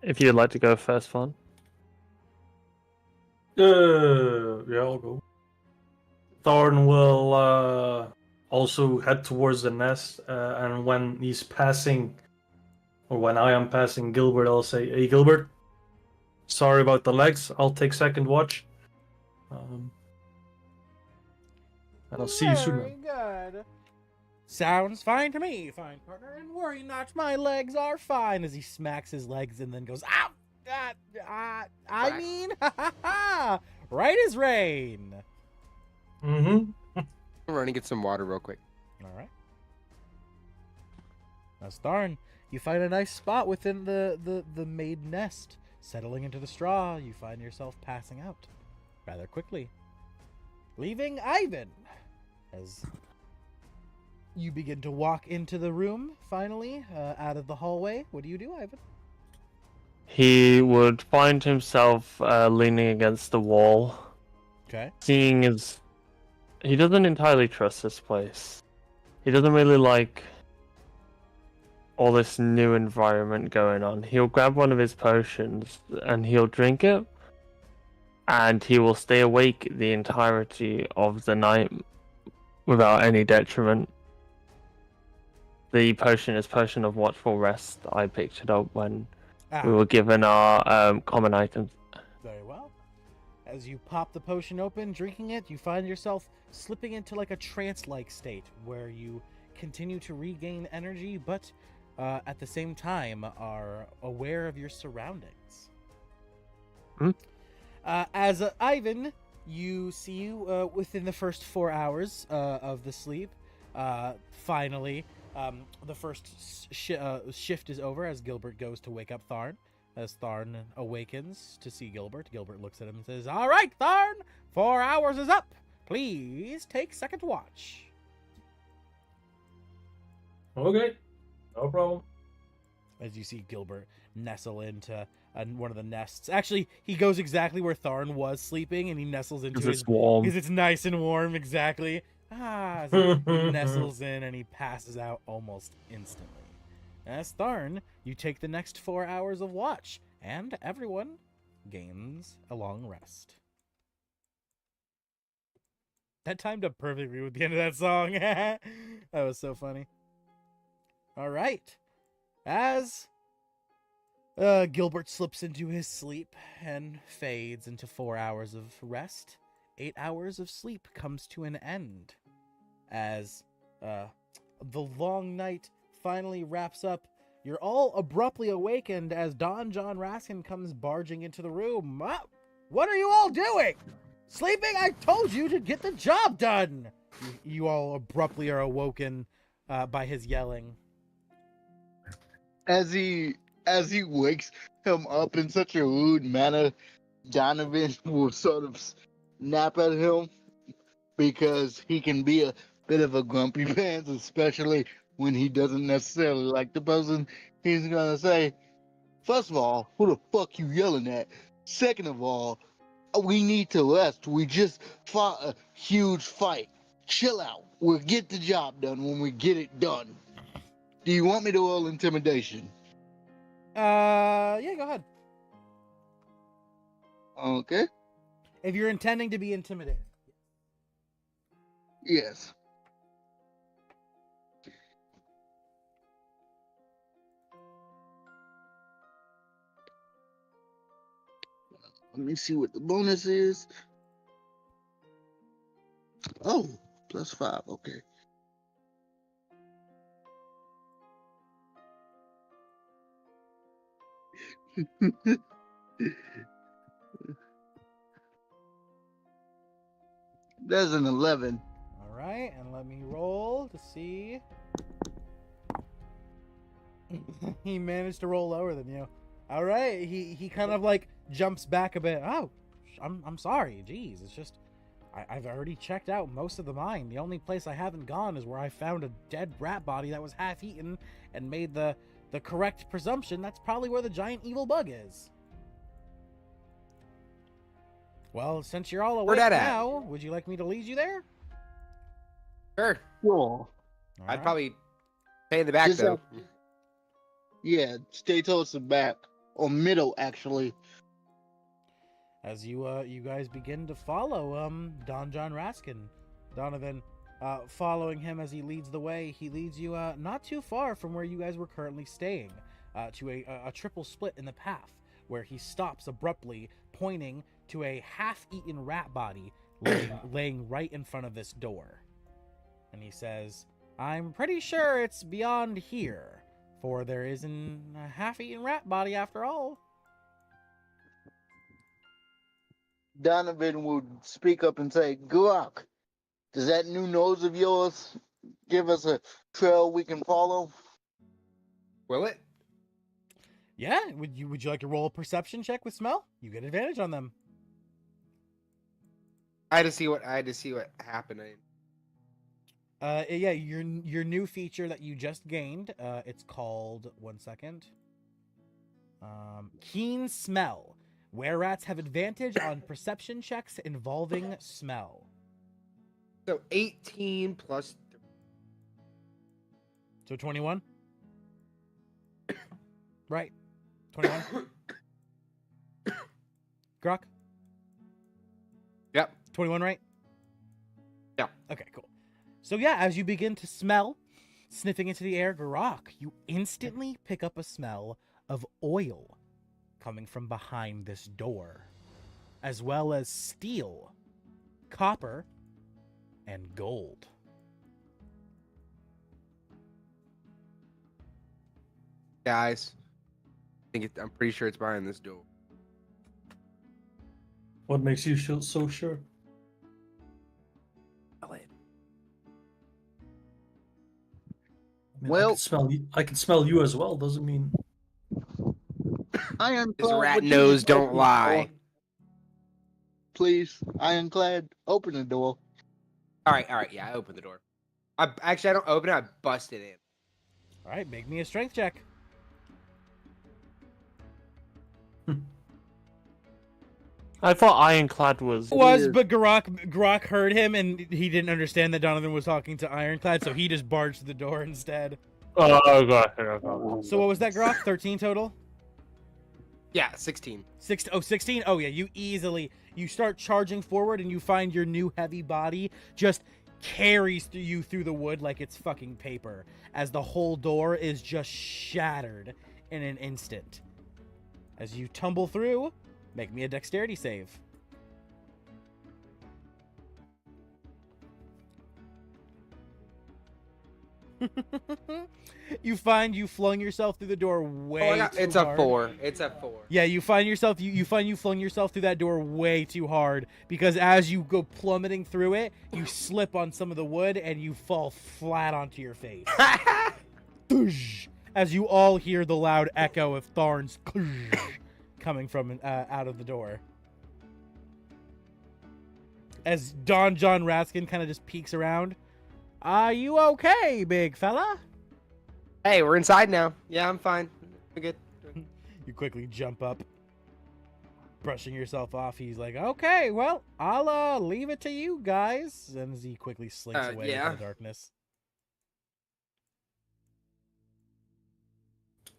If you'd like to go first, Fawn. Yeah, I'll go. Thorn will also head towards the nest, and when he's passing, or when I am passing Gilbert, I'll say, "Hey, Gilbert, sorry about the legs. I'll take second watch, and I'll see you soon." Very good. Sounds fine to me, fine partner. And worry not, my legs are fine. As he smacks his legs and then goes, "Ow! I mean, right as rain." Mm-hmm. I'm running to get some water real quick. All right. That's Tharn. You find a nice spot within the made nest. Settling into the straw, you find yourself passing out rather quickly, leaving Ivan as you begin to walk into the room, finally, out of the hallway. What do you do, Ivan? He would find himself leaning against the wall Okay. Seeing as he doesn't entirely trust this place. He doesn't really like all this new environment going on. He'll grab one of his potions and he'll drink it, and he will stay awake the entirety of the night without any detriment. The potion is Potion of Watchful Rest. I picked it up when we were given our common items. Very well. As you pop the potion open, drinking it, you find yourself slipping into like a trance-like state where you continue to regain energy, but at the same time are aware of your surroundings. As Ivan, you see within the first 4 hours of the sleep, finally, the first shift is over as Gilbert goes to wake up Tharn. As Tharn awakens to see Gilbert, Gilbert looks at him and says, "All right, Tharn, 4 hours is up. Please take second watch." Okay, no problem. As you see Gilbert nestle into one of the nests. Actually, he goes exactly where Tharn was sleeping, and he nestles into Because it's warm. Because it's nice and warm, exactly. As he nestles in, and he passes out almost instantly. As Tharn, you take the next 4 hours of watch, and everyone gains a long rest. That timed up perfectly with the end of that song. That was so funny. All right. As Gilbert slips into his sleep and fades into 4 hours of rest, 8 hours of sleep comes to an end. As the long night finally wraps up, you're all abruptly awakened as Don John Raskin comes barging into the room. What are you all doing? Sleeping? I told you to get the job done. You all abruptly are awoken by his yelling. As he wakes him up in such a rude manner, Donovan will sort of snap at him because he can be a bit of a grumpy pants, especially when he doesn't necessarily like the person. He's gonna say, first of all, who the fuck you yelling at? Second of all, we need to rest. We just fought a huge fight. Chill out. We'll get the job done when we get it done. Do you want me to roll intimidation? Yeah, go ahead. Okay. If you're intending to be intimidated. Yes. Let me see what the bonus is. Oh, +5. Okay. There's an 11. All right, and let me roll to see. He managed to roll lower than you. All right, he kind of like jumps back a bit. Oh, I'm sorry. Jeez, it's just I've already checked out most of the mine. The only place I haven't gone is where I found a dead rat body that was half eaten and made the correct presumption that's probably where the giant evil bug is. Well, since you're all awake now, would you like me to lead you there? Sure. Cool. I'd probably stay in the back, though. Yeah, stay towards the back. Or middle, actually. As you guys begin to follow Don John Raskin, Donovan, following him as he leads the way, he leads you not too far from where you guys were currently staying, to a triple split in the path, where he stops abruptly, pointing to a half-eaten rat body laying right in front of this door. And he says, "I'm pretty sure it's beyond here, for there isn't a half-eaten rat body after all." Donovan would speak up and say, Garak, does that new nose of yours give us a trail we can follow? Will it? Yeah, would you like to roll a perception check with smell? You get advantage on them. I had to see what happened. Yeah, your new feature that you just gained, it's called, one second, Keen Smell. Wererats have advantage on perception checks involving smell. So 18 plus. So 21? Right. 21? Grok? Yep. 21, right? Yeah. Okay, cool. So yeah, as you begin to smell, sniffing into the air, Garak, you instantly pick up a smell of oil coming from behind this door, as well as steel, copper, and gold. Guys, I'm pretty sure it's behind this door. What makes you so sure? I mean, Well- I can smell you as well. Doesn't mean Ironclad, His rat would you nose just don't open the lie. door? Please, Ironclad, open the door. All right. Yeah, I opened the door. I don't open it. I bust it in. All right, make me a strength check. I thought Ironclad was. Was, but Garak heard him, and he didn't understand that Donovan was talking to Ironclad, so he just barged the door instead. Oh, God. So what was that, Garak? 13 total? Yeah, 16. 16? Oh, yeah, you start charging forward, and you find your new heavy body just carries you through the wood like it's fucking paper, as the whole door is just shattered in an instant. As you tumble through, make me a dexterity save. You find you flung yourself through the door way too It's hard. a 4. It's a 4. Yeah, you find you flung yourself through that door way too hard, because as you go plummeting through it, you slip on some of the wood and you fall flat onto your face. Doosh, as you all hear the loud echo of Tharn's coming from out of the door. As Don John Raskin kind of just peeks around. Are you okay, big fella? Hey, we're inside now. Yeah, I'm fine. We're good. You quickly jump up, brushing yourself off. He's like, okay, well, I'll leave it to you guys. And as he quickly slinks away yeah. into the darkness.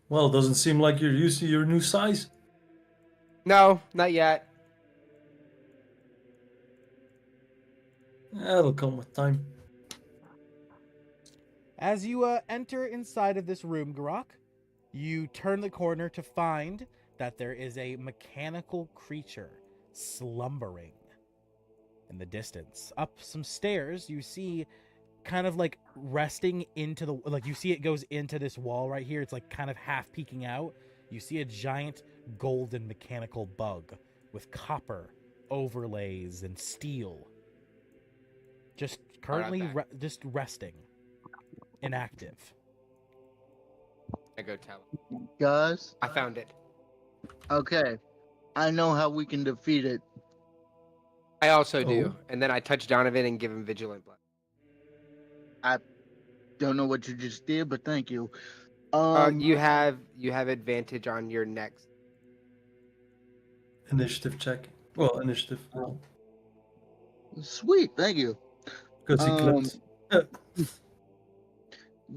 well, it doesn't seem like you're used to your new size. No, not yet. That'll come with time. As you enter inside of this room, Garak, you turn the corner to find that there is a mechanical creature slumbering in the distance. Up some stairs, you see kind of like resting into the, like you see it goes into this wall right here. It's like kind of half peeking out. You see a giant golden mechanical bug with copper overlays and steel. Just currently just resting. Inactive. I go tell him. Guys, I found it. okay. I know how we can defeat it. I also do. And then I touch Donovan and give him Vigilant Blood. I don't know what you just did, but thank you. You have advantage on your next. Initiative check. Well, initiative roll. Sweet, thank you. Because he clipped.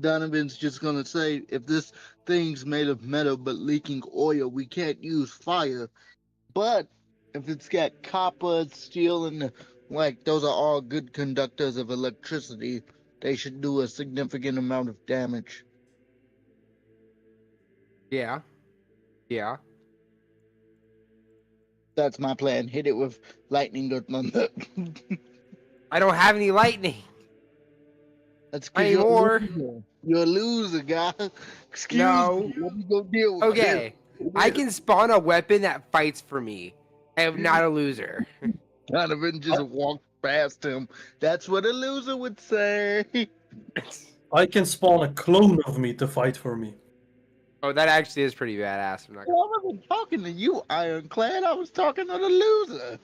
Donovan's just gonna say, if this thing's made of metal but leaking oil, we can't use fire. But if it's got copper, steel, and like those are all good conductors of electricity, they should do a significant amount of damage. Yeah. Yeah. That's my plan. Hit it with lightning or thunder. I don't have any lightning. That's 'cause Anymore. You're a loser, guy. Excuse No. me. Let me go deal with Okay. this. I can spawn a weapon that fights for me. I am not a loser. Donovan just walked past him. That's what a loser would say. I can spawn a clone of me to fight for me. Oh, that actually is pretty badass. I'm not I wasn't talking to you, Ironclad. I was talking to the loser.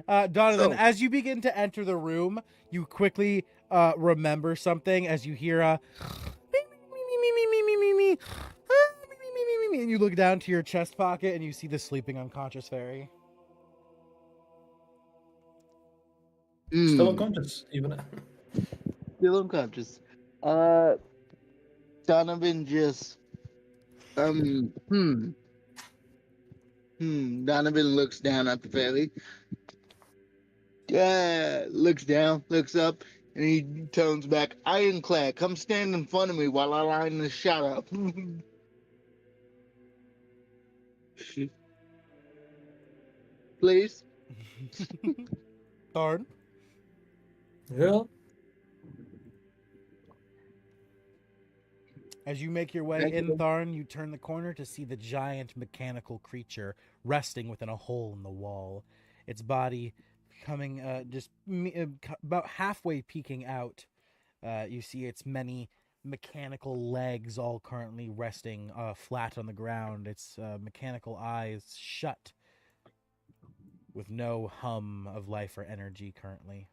Donovan, So- as you begin to enter the room, you quickly remember something as you hear a And you look down to your chest pocket and you see the sleeping unconscious fairy. Still unconscious, even. Still unconscious. Donovan just Donovan looks down at the fairy. Yeah, looks down, looks up, and he turns back. Ironclad, come stand in front of me while I line this shot up. Please. Thorn. Yeah. As you make your way Thank in, you. Tharn, you turn the corner to see the giant mechanical creature resting within a hole in the wall. Its body coming about halfway peeking out. You see its many mechanical legs all currently resting flat on the ground. Its mechanical eyes shut with no hum of life or energy currently.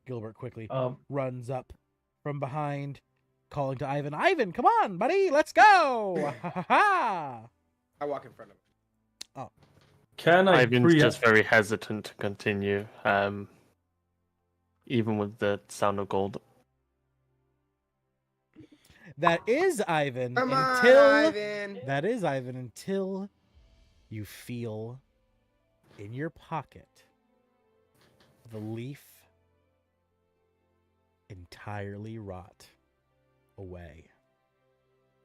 Gilbert quickly runs up from behind, calling to Ivan, Ivan, come on, buddy, let's go! Ha ha ha! I walk in front of him. Can I Ivan's pre-empt? just very hesitant to continue, even with the sound of gold. That is Ivan Come on, until Ivan. that is Ivan until you feel in your pocket the leaf entirely rot away.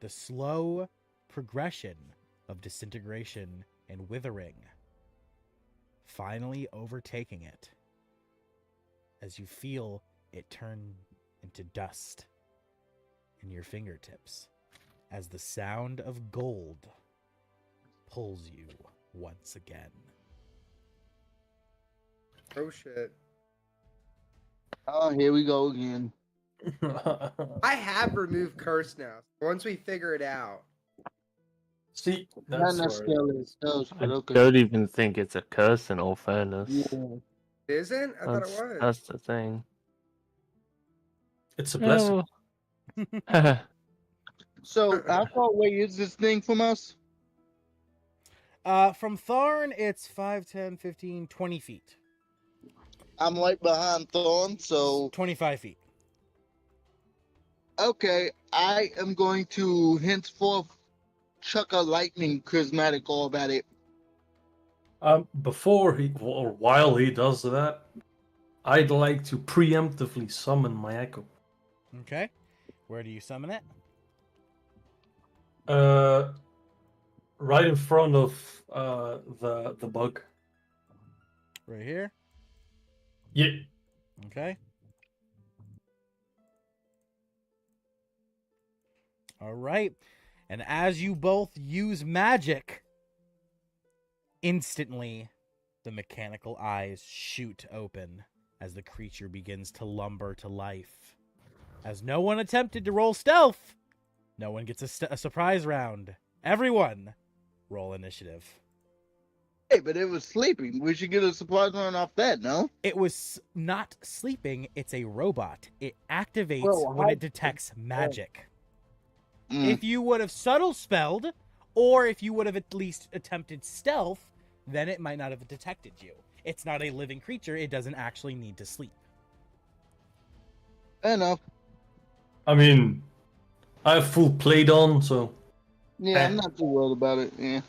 The slow progression of disintegration and withering finally overtaking it as you feel it turn into dust in your fingertips as the sound of gold pulls you once again. Oh shit. Oh, here we go again. I have removed curse now. Once we figure it out. See, Not that's where necessarily spells, I but okay. don't even think it's a curse in all fairness. Yeah. It isn't? I thought it was. That's the thing. it's a blessing. Oh. So, how far away is this thing from us? From Tharn, it's 5, 10, 15, 20 feet. I'm right behind Thorn, so 25 feet. okay. I am going to henceforth chuck a lightning charismatic orb at it. Before he or while he does that, I'd like to preemptively summon my echo. Okay. Where do you summon it? Right in front of the bug. Right here. Yeah. Okay. All right. And as you both use magic, instantly the mechanical eyes shoot open as the creature begins to lumber to life. As no one attempted to roll stealth, no one gets a surprise round. Everyone, roll initiative. Hey, but it was sleeping. We should get a surprise round off that, no? It was not sleeping. It's a robot. It activates Well, when it detects magic. Mm. If you would have subtle spelled, or if you would have at least attempted stealth, then it might not have detected you. It's not a living creature. It doesn't actually need to sleep. Fair enough. I mean, I have full plate on, so Yeah, I'm not too worried about it. Yeah.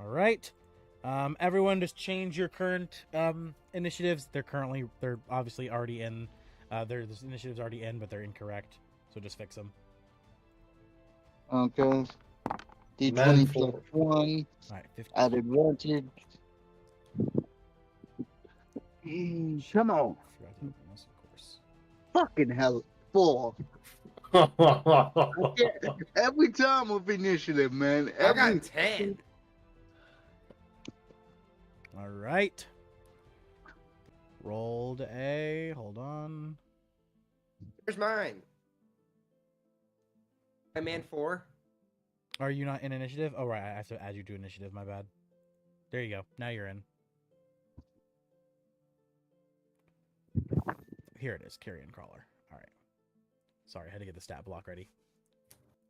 All right. Everyone just change your current initiatives. They're obviously already in. This initiative's already in, but they're incorrect. So just fix them. Okay. D20 Man plus for- 1 All right, 50. at advantage. Come on. I forgot to open this, of course. Fucking hell. 4. Yeah, every time with initiative, man. I got 10. All right. Rolled a. Hold on. Here's mine. I man 4. Are you not in initiative? Oh, right. I have to add you to initiative. My bad. There you go. Now you're in. Here it is. Carrion Crawler. All right. Sorry, I had to get the stat block ready.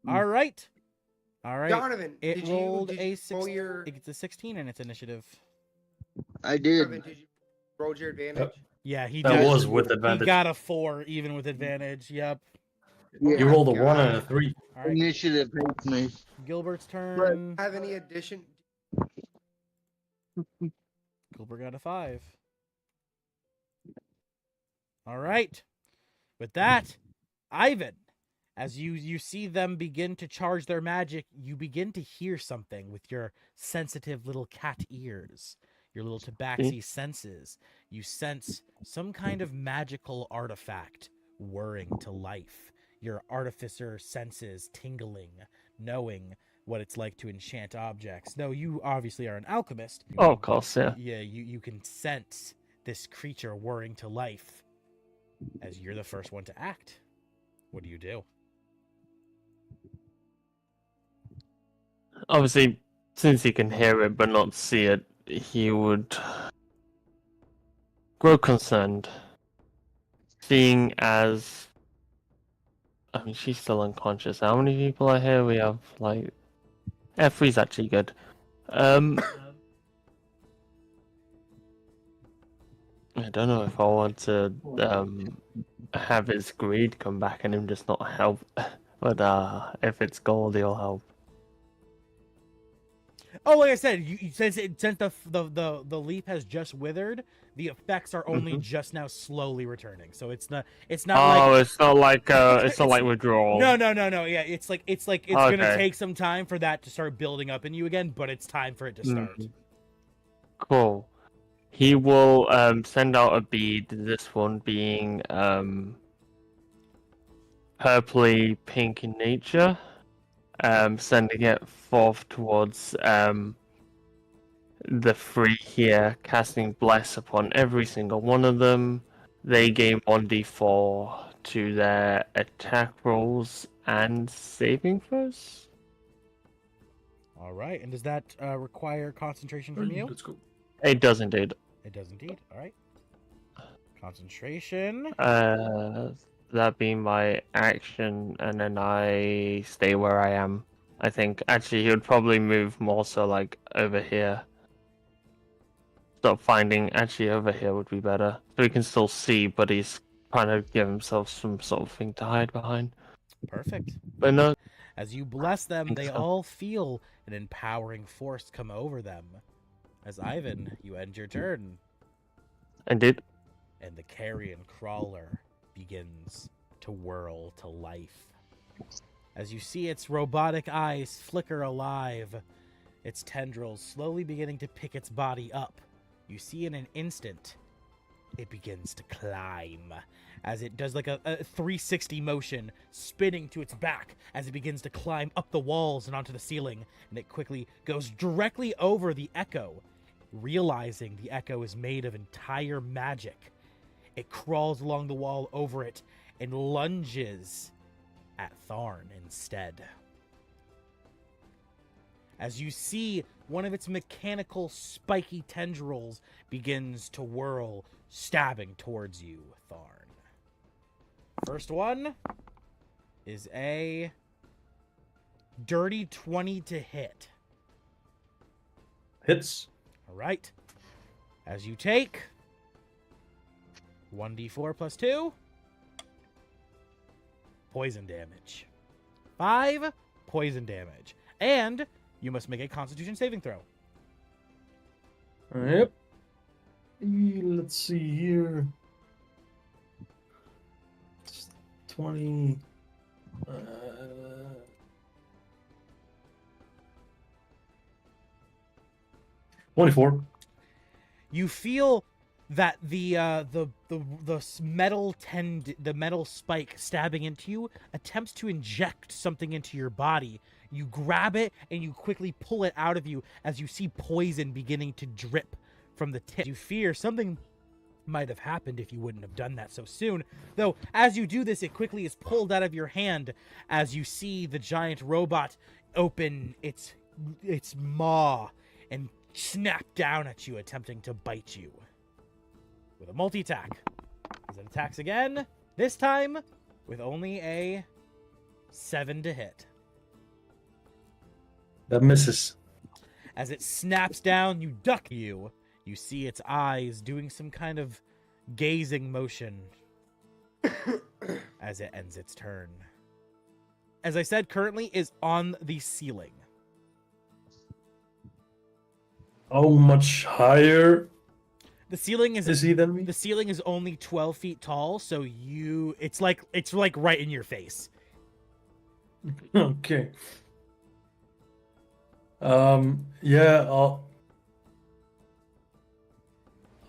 All right. All right. Donovan, It rolled did a you roll 6. your... It gets a 16 in its initiative. I did. Donovan, did you roll your advantage? Yeah, he That did. was with He advantage. got a 4 even with advantage. Yep. Yeah. You rolled a 1 and a God. 3. All right. Initiative hates me. Gilbert's turn. Have any addition? Gilbert got a 5. All right. With that, Ivan, as you see them begin to charge their magic, you begin to hear something with your sensitive little cat ears, your little tabaxi senses. You sense some kind of magical artifact whirring to life. Your artificer senses tingling, knowing what it's like to enchant objects. Though you obviously are an alchemist. Oh, of course, yeah. Yeah, you can sense this creature whirring to life as you're the first one to act. What do you do? Obviously, since he can hear it but not see it, he would grow concerned. Seeing as... I mean, she's still unconscious. How many people are here? We have, like... F3's actually good. I don't know if I want to have his greed come back and him just not help. But if it's gold, he'll help. Oh, like I said, since the leaf has just withered, the effects are only just now slowly returning. So it's not Oh, like it's not like it's not like withdrawal. no. Yeah, it's gonna Okay. take some time for that to start building up in you again, but it's time for it to start. Cool. He will send out a bead, this one being purpley pink in nature, sending it forth towards the 3 here, casting Bless upon every single one of them. They gain 1d4 to their attack rolls and saving throws. All right, and does that require concentration from you? Let's go. It does indeed. It does indeed. All right. Concentration. That being my action, and then I stay where I am. I think actually he would probably move more so like over here. Stop finding actually over here would be better. So he can still see, but he's trying to give himself some sort of thing to hide behind. Perfect. But no, As you bless them, think they so. all feel an empowering force come over them. As Ivan, you end your turn, indeed. and the carrion crawler begins to whirl to life. As you see its robotic eyes flicker alive, its tendrils slowly beginning to pick its body up, you see in an instant, it begins to climb. As it does like a 360 motion, spinning to its back as it begins to climb up the walls and onto the ceiling, and it quickly goes directly over the echo. Realizing the echo is made of entire magic, it crawls along the wall over it and lunges at Tharn instead. As you see, one of its mechanical spiky tendrils begins to whirl, stabbing towards you, Tharn. First one is a dirty 20 to hit. Hits. All right. As you take 1d4 plus 2 poison damage. 5 poison damage. And you must make a Constitution saving throw. Yep. Let's see here. 20. 24. You feel that the metal spike stabbing into you attempts to inject something into your body. You grab it and you quickly pull it out of you as you see poison beginning to drip from the tip. You fear something might have happened if you wouldn't have done that so soon. Though, as you do this, it quickly is pulled out of your hand as you see the giant robot open its maw and snap down at you, attempting to bite you with a multi-attack. As it attacks again, this time with only a 7 to hit. That misses. As it snaps down, you duck you. You see its eyes doing some kind of gazing motion as it ends its turn. As I said, currently is on the ceiling. How much higher The ceiling is he than me? The ceiling is only 12 feet tall, so it's like right in your face. Okay. Yeah,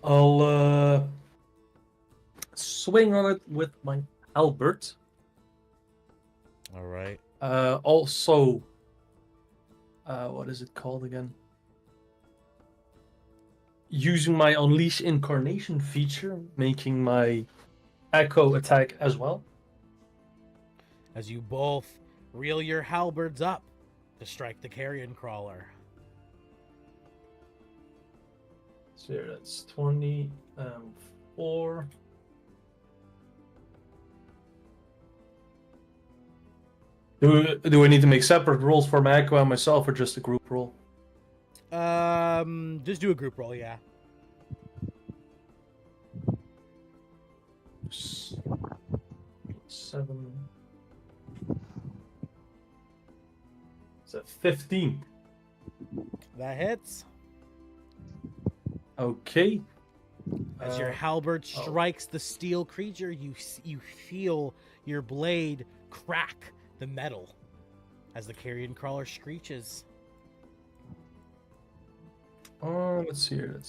I'll swing on it with my halberd. All right. Also, what is it called again? Using my Unleash Incarnation feature, making my Echo attack as well. As you both reel your halberds up to strike the carrion crawler. So here, that's 24. Do I need to make separate rolls for my Echo and myself, or just a group roll? Just do a group roll, yeah. Seven. Is that 15? That hits. Okay. As your halberd strikes the steel creature, you feel your blade crack the metal as the carrion crawler screeches. Let's see here.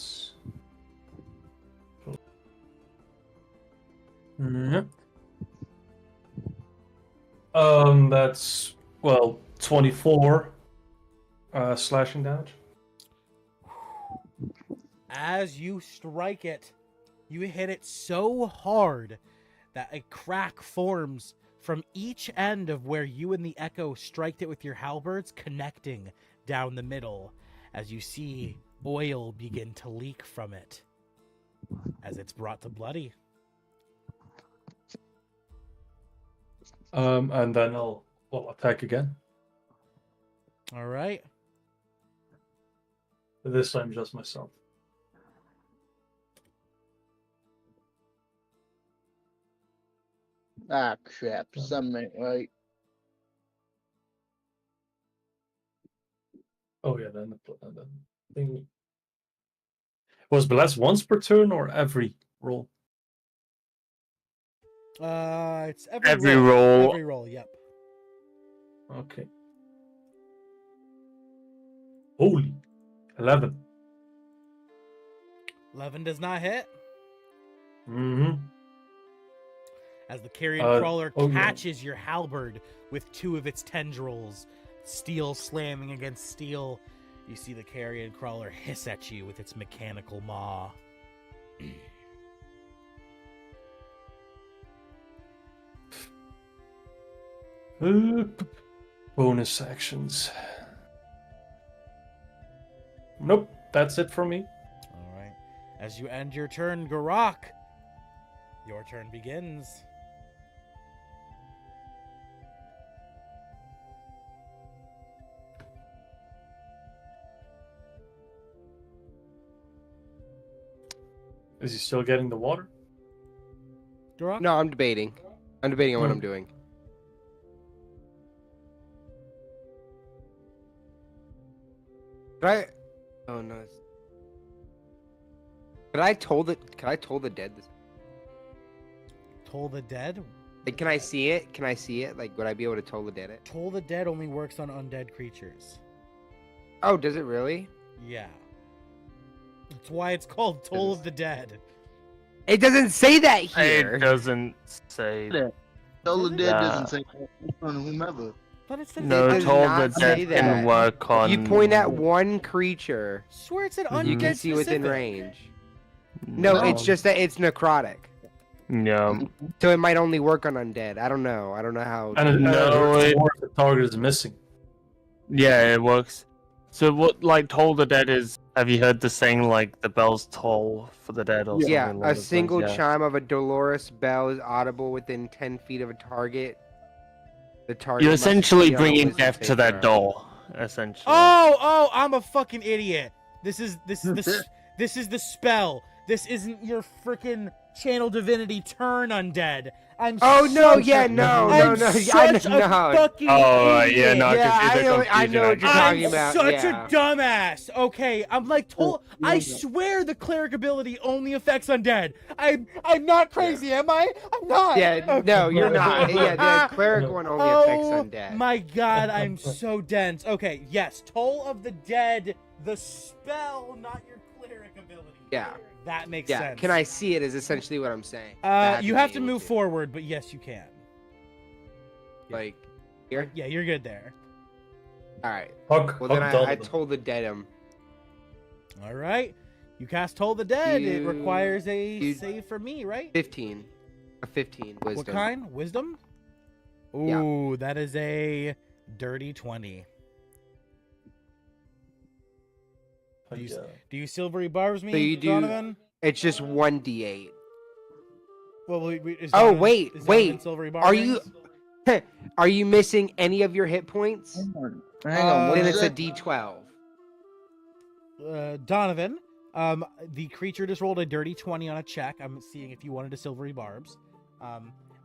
That's. That's 24 slashing damage. As you strike it, you hit it so hard that a crack forms from each end of where you and the Echo striked it with your halberds, connecting down the middle, as you see oil begin to leak from it as it's brought to bloody. And then I'll attack again. All right. This time just myself. Ah, crap. Something right. Oh yeah, then the thing. Was blessed once per turn or every roll? It's Every roll. Every roll, yep. Okay. Holy. 11. 11 does not hit. Mm-hmm. As the carrion crawler catches your halberd with 2 of its tendrils, steel slamming against steel, you see the carrion crawler hiss at you with its mechanical maw. Bonus actions. Nope, that's it for me. All right. As you end your turn, Garak, your turn begins. Is he still getting the water? Garak? No, I'm debating. I'm debating on what I'm doing. Could I? Oh no. Could I toll the dead this? Toll the dead? Like, can I see it? Can I see it? Like, would I be able to toll the dead? Toll the dead only works on undead creatures. Oh, does it really? Yeah. That's why it's called Toll of the Dead. It doesn't say that here. It doesn't say. Yeah. Toll the Dead Yeah. doesn't say on whomever. But it says No, does Toll the not say Dead can that. work on. You point at one creature, Swear it's an Mhm. undead you can see within specific. range. No, it's just that it's necrotic. Yeah. So it might only work on undead. I don't know. I don't know how. And No, the target is missing. Yeah, it works. So what, like, toll the dead is? Have you heard the saying, like, the bells toll for the dead, or Yeah, something a along those single lines? Yeah. chime of a dolorous bell is audible within 10 feet of a target. The target You're must essentially succeed on a bringing wisdom death to save that throw. door. Essentially. Oh, I'm a fucking idiot. This is the spell. This isn't your freaking channel divinity turn undead. I'm Oh no! such Yeah, a- no, I'm no, no! such I know, a no. fucking Oh, idiot. yeah, no, Yeah, I I know what you're actually. talking I'm about. such Yeah. a dumbass. Okay, I'm like told. I swear the cleric ability only affects undead. I'm not crazy, am I? I'm not. Yeah, Okay. no, you're not. Yeah, the cleric one only affects undead. My god, I'm so dense. Okay, yes, Toll of the Dead, the spell, not your cleric ability. Yeah. That makes Yeah, sense. can I see it? Is essentially what I'm saying. You have to move forward, but yes, you can. Like here. Yeah, you're good there. All right. Hug, Well, then hug I Donovan. told the dead him. All right. You cast Toll the Dead. It You- requires a you- save from me, right? 15. A 15 wisdom. What kind? Wisdom? Yeah. Ooh, that is a dirty 20. Hug, yeah. Do you silvery barbs me, So you do- Donovan? It's just 1d8. Well, is Oh, Donovan- wait, is wait. Donovan silvery Are you- barbing? Are you missing any of your hit points? Hang on. Then Then What it's is a it? d12. Donovan, the creature just rolled a dirty 20 on a check. I'm seeing if you wanted to silvery barbs.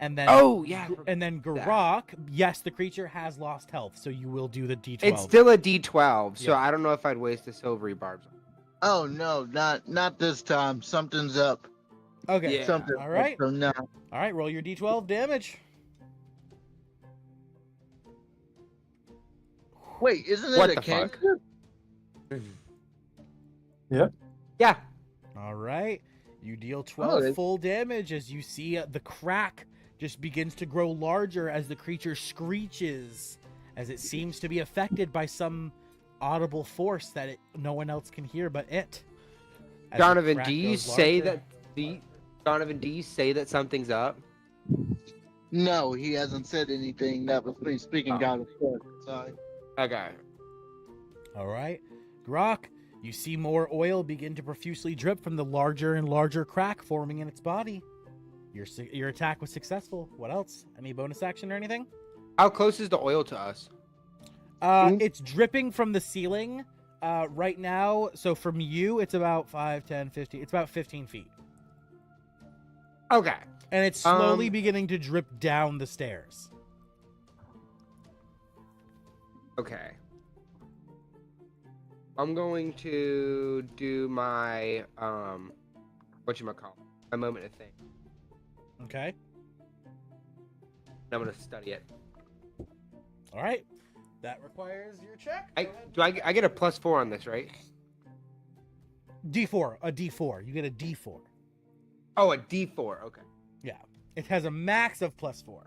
And then Oh, yeah. and then Garak, yes, the creature has lost health, so you will do the D12. It's still a d12, so Yeah. I don't know if I'd waste the silvery barbs. Oh no, not this time. Something's up. Okay. Yeah. Something. All right. So no. All right, roll your D12 damage. Wait, isn't it What a the fuck? cantrip? Yeah. All right. You deal 12 it- full damage as you see the crack just begins to grow larger as the creature screeches, as it seems to be affected by some audible force that no one else can hear but it. As the Donovan, crack do you grows say larger- that Donovan, do you say that something's up? No, he hasn't said anything. That was me speaking Oh. out of turn. Sorry. Okay. All right. Grok, you see more oil begin to profusely drip from the larger and larger crack forming in its body. Your attack was successful. What else? Any bonus action or anything? How close is the oil to us? It's dripping from the ceiling right now. So from you, it's about 5, 10, 15. It's about 15 feet. Okay. And it's slowly Um, beginning to drip down the stairs. Okay. I'm going to do my whatchamacallit, my moment of think. Okay. I'm gonna study it. All right. That requires your check. I Go ahead. I get a +4 on this, right? D4. A D4. You get a D4. Oh, a D4. Okay. Yeah. It has a max of +4.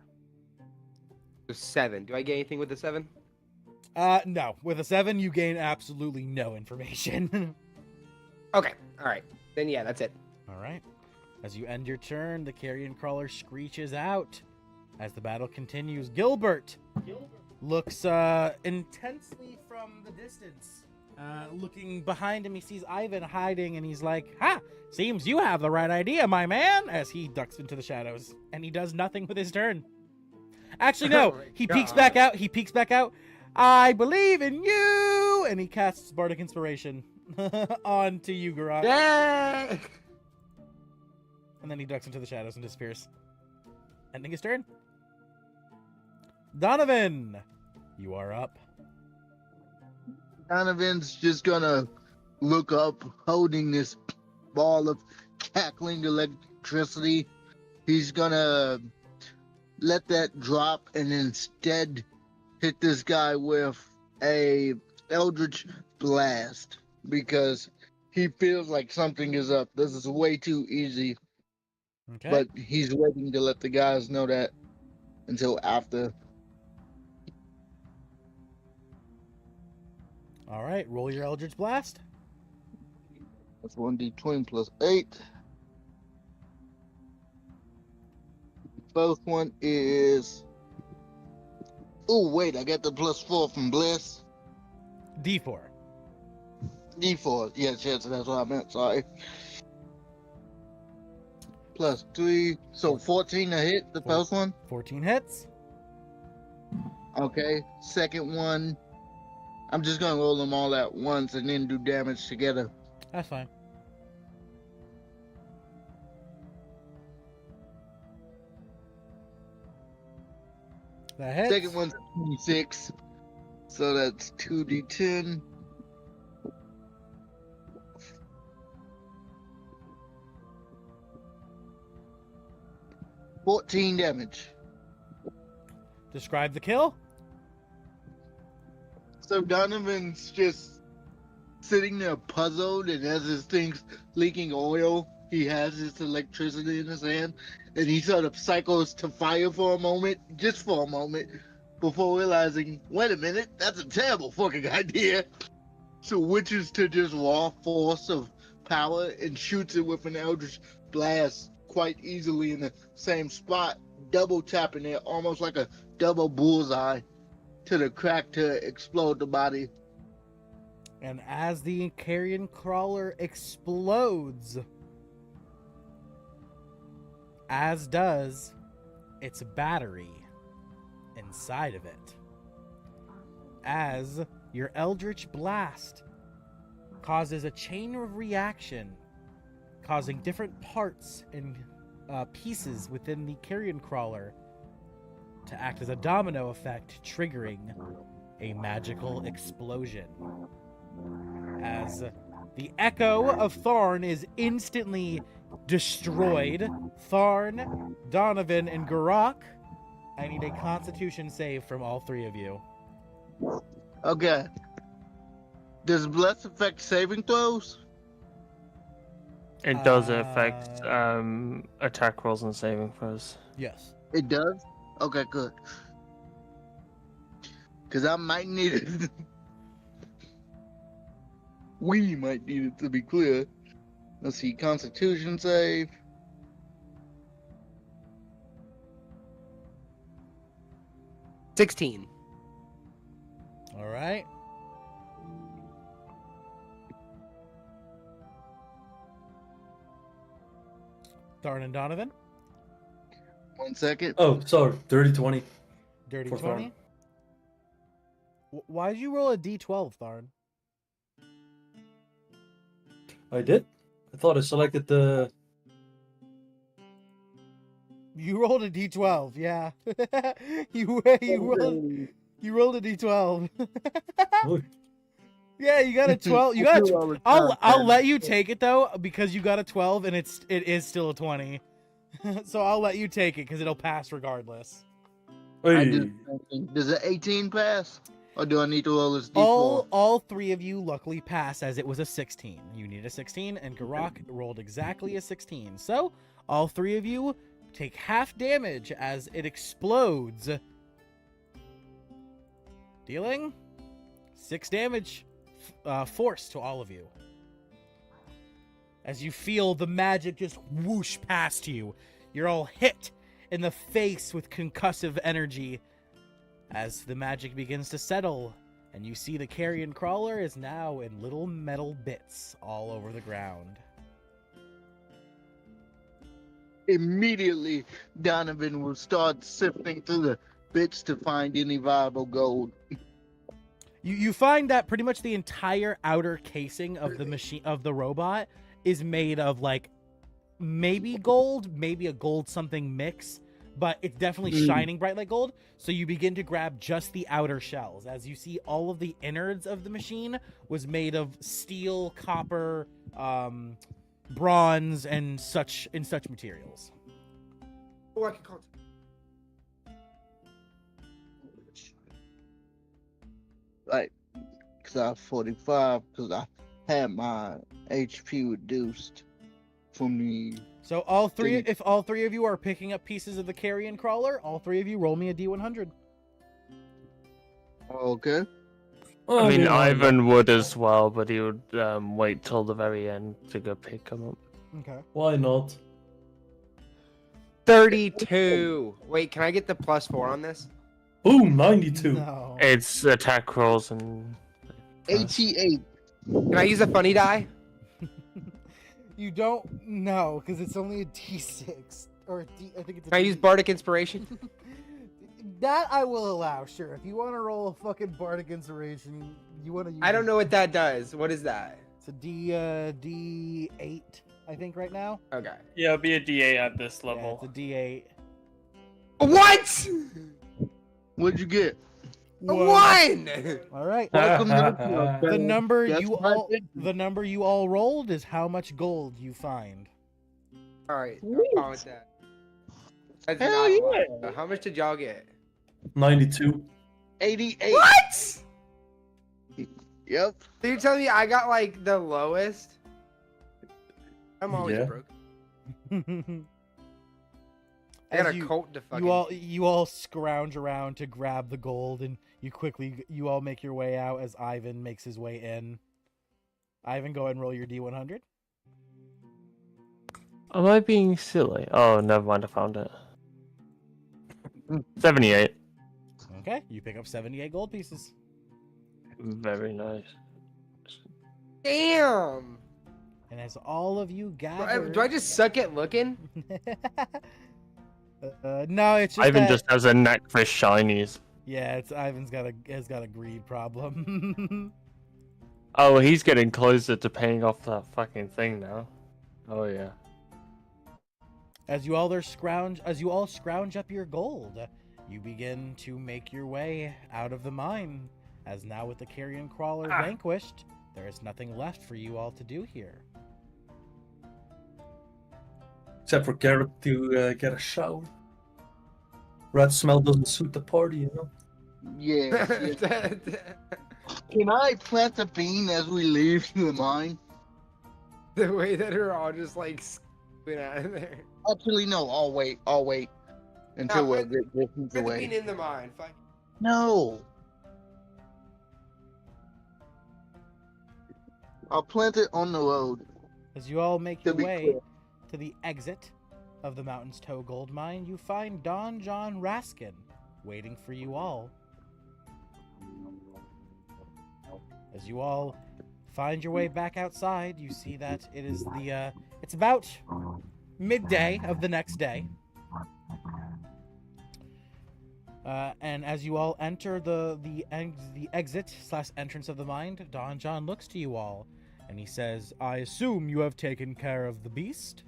So 7. Do I get anything with the 7? No. With a 7, you gain absolutely no information. Okay. All right. Then yeah, that's it. All right. As you end your turn, the carrion crawler screeches out. As the battle continues, Gilbert looks intensely from the distance. Looking behind him, he sees Ivan hiding, and he's like, "Ha! Seems you have the right idea, my man." As he ducks into the shadows, and he does nothing with his turn. Actually, no. Oh my He peeks God. back out. He peeks back out. I believe in you, and he casts Bardic Inspiration onto you, Garak. Yay! And then he ducks into the shadows and disappears. Ending his turn. Donovan, you are up. Donovan's just gonna look up, holding this ball of cackling electricity. He's gonna let that drop and instead hit this guy with a Eldritch Blast because he feels like something is up. This is way too easy, Okay. but he's waiting to let the guys know that until after. All right, roll your Eldritch Blast. That's 1d20 plus 8. Both one is. Oh wait, I got the +4 from Bliss. D4. D4. Yes, that's what I meant. Sorry. Plus 3, so 14 to hit the first one. 14 hits. Okay. Second one, I'm just gonna roll them all at once and then do damage together. That's fine. That hits. Second one's 26, so that's 2d10. $14 damage. Describe the kill. So Donovan's just sitting there puzzled, and as his thing's leaking oil, he has his electricity in his hand, and he sort of cycles to fire for a moment, just for a moment, before realizing, wait a minute, that's a terrible fucking idea. So switches to just raw force of power and shoots it with an eldritch blast quite easily in the same spot, double tapping it almost like a double bullseye to the crack to explode the body. And as the carrion crawler explodes, as does its battery inside of it, as your eldritch blast causes a chain of reaction, causing different parts and pieces within the carrion crawler to act as a domino effect, triggering a magical explosion. As the echo of Tharn is instantly destroyed, Tharn, Donovan, and Garak, I need a Constitution save from all three of you. Okay. Does Bless affect saving throws? It does affect attack rolls and saving throws. Yes. It does? Okay, good. Because I might need it. We might need it, to be clear. Let's see, Constitution save. $16. All right. Tharn and Donovan. 1 second. Oh, sorry. 30-20. Dirty For 20. Why did you roll a d12, Tharn? I did. I thought I selected the. You rolled a d12, yeah. you rolled a d12. Oh, Yeah, you got a 12. You got a I'll let you take it though, because you got a 12 and it is still a 20. So I'll let you take it because it'll pass regardless. hey. Does an 18 pass? Or do I need to roll this d4? All three of you luckily pass, as it was a 16. You need a 16, and Garak rolled exactly a 16. So all three of you take half damage as it explodes, dealing 6 damage force to all of you. As you feel the magic just whoosh past you, you're all hit in the face with concussive energy. As the magic begins to settle, and you see the carrion crawler is now in little metal bits all over the ground. Immediately, Donovan will start sifting through the bits to find any viable gold. You find that pretty much the entire outer casing of the machine of the robot is made of like maybe gold, maybe a gold something mix, but it's definitely shining bright like gold. So you begin to grab just the outer shells, as you see all of the innards of the machine was made of steel, copper, bronze, and such materials. Oh, I can call Right. Because I have 45, because I had my HP reduced from the... So if all three of you are picking up pieces of the carrion crawler, all three of you roll me a d100. Okay. I mean, Ivan would as well, but he would wait till the very end to go pick him up. Okay. Why not? 32. Wait, can I get the +4 on this? Boom, 92. No. It's attack rolls and 88. Can I use a funny die? You don't know, because it's only a D6. Or a D, I think it's a Can I use Bardic Inspiration? That I will allow, sure. If you want to roll a fucking Bardic Inspiration, you want to use... I don't know what that does. What is that? It's a D8, I think, right now. Okay. Yeah, it'll be a D8 at this Yeah, level. it's a D8. What? What'd you get? A 1! All right. Welcome to the club. The number That's you my all thing. the number you all rolled is how much gold you find. Alright, I'm fine with that. That's Hell not a yeah. lot. How much did y'all get? 92. 88. What? Yep. So you're telling me I got like the lowest? I'm always Yeah. broke. I got As a you- cult to fucking. You all scrounge around to grab the gold, and you all make your way out as Ivan makes his way in. Ivan, go ahead and roll your D100. Am I being silly? Oh, never mind. I found it. 78. Okay, you pick up 78 gold pieces. Very nice. Damn. And as all of you gather... Do I just suck at looking? no, it's just Ivan that... just has a knack for shinies. Yeah, Ivan's has got a greed problem. Oh, he's getting closer to paying off that fucking thing now. Oh yeah. As you all scrounge up your gold, you begin to make your way out of the mine. As now with the carrion crawler vanquished, there is nothing left for you all to do here. Except for Garak to get a shower. Rat smell doesn't suit the party, you know? Yeah. Can I plant a bean as we leave the mine? The way that we're all just like scooping out of there. Actually, no. I'll wait. Until No, we're put- a good distance Put the away. bean in the mine. Fuck. No. I'll plant it on the road. As you all make To your be way clear. to the exit of the Mountain's Toe gold mine, you find Don John Raskin waiting for you all. As you all find your way back outside, you see that it is it's about midday of the next day. And as you all enter the exit / entrance of the mine, Don John looks to you all, and he says, "I assume you have taken care of the beast."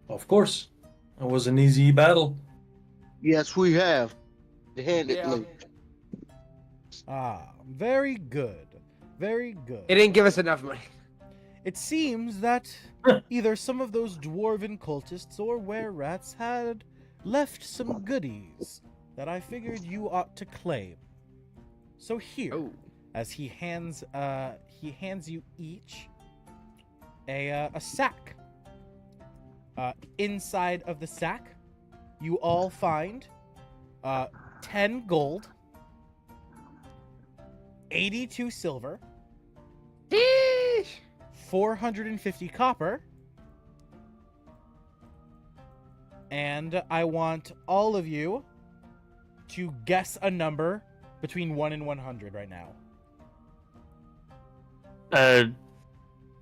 Of course. It was an easy battle. Yes, we have. Handedly. Ah, very good, very good. It didn't give us enough money. It seems that either some of those dwarven cultists or wererats had left some goodies that I figured you ought to claim. So here, Oh. as he hands you each a sack. Inside of the sack, you all find 10 gold, 82 silver, Sheesh. 450 copper, and I want all of you to guess a number between 1 and 100 right now.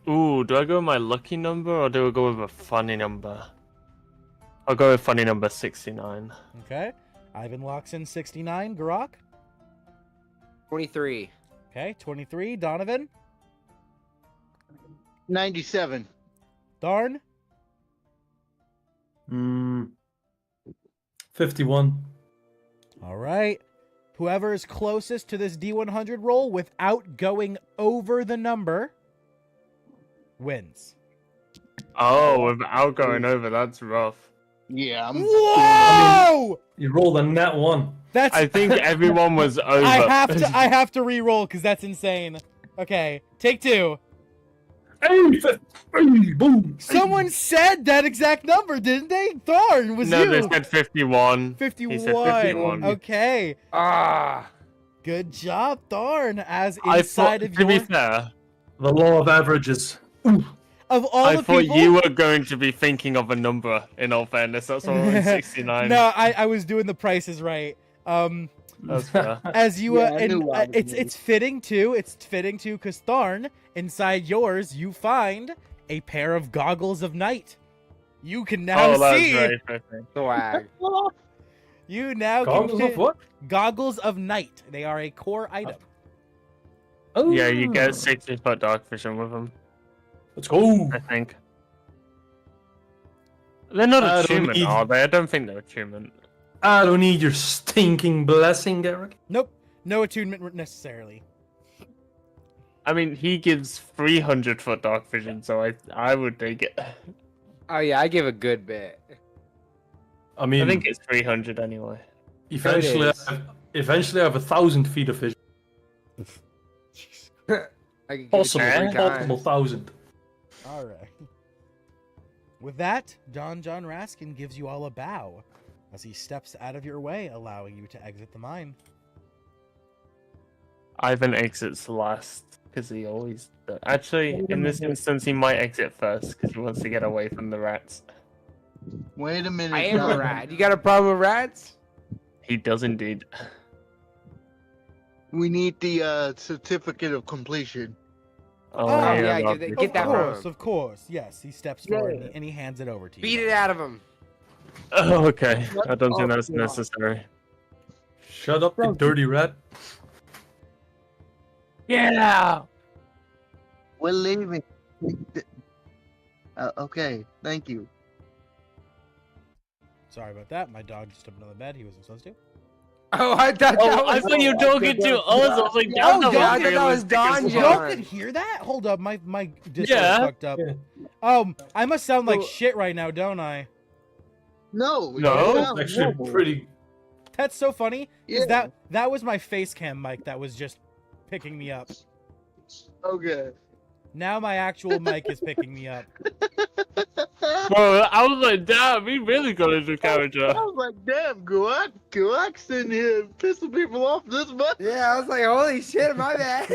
Ooh, do I go with my lucky number or do I go with a funny number? I'll go with funny number 69. Okay. Ivan locks in 69. Garak? 23. Okay. 23. Donovan? 97. Darn? 51. All right. Whoever is closest to this D100 roll without going over the number wins. Oh, without going over, that's rough. Yeah, I'm. Whoa! You rolled a nat 1. That's. I think everyone was over. I have to re-roll because that's insane. Okay, take 2. Hey, boom. Someone said that exact number, didn't they? Darn, was No, you? they said 51. 51. He said 51. Okay. Ah. Good job, Darn. As I inside thought, of to your be fair, The law of averages. of all I the thought people, you were going to be thinking of a number. In all fairness, that's why I went 69. No, I was doing the prices right. That's fair. As you Yeah, I knew why it was me. it's fitting too. It's fitting too, because Tharn, inside yours, you find a pair of goggles of night. You can now Oh, that's see. very fitting. Swag. You now Goggles can of what? Goggles of night. They are a core item. Oh, Yeah, you get 60-foot dark vision with them, Let's go. I think. They're not I don't attunement, need- are they? I don't think they're attunement. I don't need your stinking blessing, Garak. Nope, no attunement necessarily. I mean, he gives 300-foot dark vision, so I would take it. Oh yeah, I give a good bit. I mean, I think it's 300 anyway. eventually, It is. eventually, I have 1,000 feet of vision. I could give it to Possible, you 3 possible times. 1,000. All right. With that, Don John Raskin gives you all a bow as he steps out of your way, allowing you to exit the mine. Ivan exits last because he always does. Actually, in this instance, he might exit first because he wants to get away from the rats. Wait a minute. I am a Don. rat. You got a problem with rats? He does indeed. We need the certificate of completion. Oh, Oh, yeah, love get you. that from him. Of course, yes. He steps forward and he hands it over to you. Beat it out of him. Oh, okay. Shut I don't think up, that's Garak. necessary. Shut up, you dirty rat. Get out! We're leaving. Okay, thank you. Sorry about that. My dog just jumped on the bed. He wasn't supposed to. Oh, I thought that Oh, I was. thought you were talking to us. I was like, Oh, that's yeah, not I thought that was Don realistic as John. well. Y'all could hear that? Hold up, my Discord Yeah. fucked up. Yeah. I must sound like So- shit right now, don't I? No. No, you It's sound actually normal. pretty. That's so funny. 'Cause Yeah. that was my face cam mic that was just picking me up. Okay. Now my actual mic is picking me up. Bro, I was like, damn, we really got into character. I was like, damn, Garak's in here pissing people off this much. Yeah, I was like, holy shit, my bad.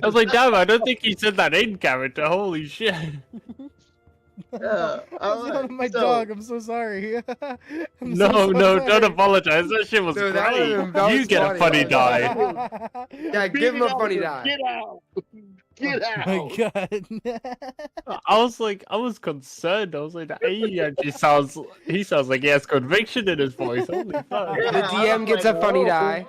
I was like, damn, I don't think he said that in character. Holy shit. Yeah, I was yelling at my so- dog. I'm so sorry. I'm No, so don't sorry. apologize. That shit was Dude, that great. was You get a funny, funny though. die. Yeah, give him a funny die. Get out. Get out. Oh my god. I was concerned. I was like, he actually he sounds like he has conviction in his voice. Holy fuck. The DM gets a funny die.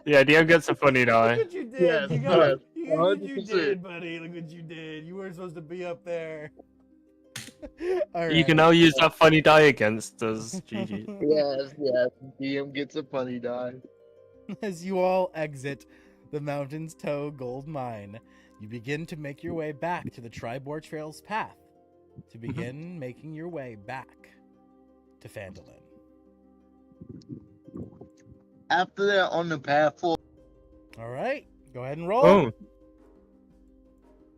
Yeah, DM gets a funny Look die. what you did. Yes, You got yes, look what you 100%. did, buddy. Look what you did. You weren't supposed to be up there. All You can now use that funny die against us, GG. Yes. DM gets a funny die. As you all exit the Mountain's Toe gold mine, you begin to make your way back to the Tribor Trail's path to begin making your way back to Phandalin. After they're on the path for, All right, go ahead and roll. Oh,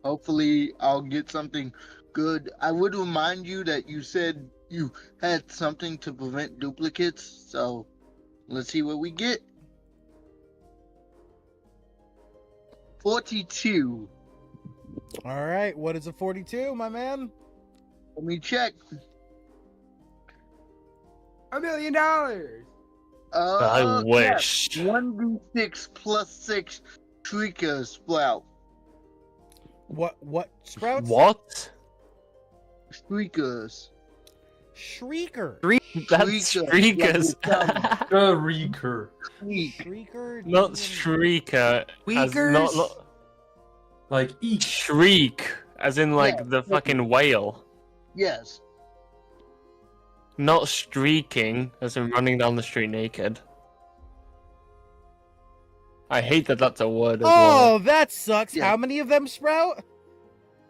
hopefully I'll get something good. I would remind you that you said you had something to prevent duplicates, so let's see what we get. 42. All right, what is a 42, my man? Let me check. $1 million. I wish. 1d6 plus 6 Shrieker Sprout. What sprouts? What? Shriekers. Shrieker. That's Shriekers. Shriekers. Reeker. Shriek. Shrieker. Not doesn't- Shrieker. as- Tweakers? Not Like each. shriek, as in like Yeah. the fucking whale. Yes. Not streaking, as in running down the street naked. I hate that that's a word as well. Oh, that sucks. Yeah. How many of them sprout?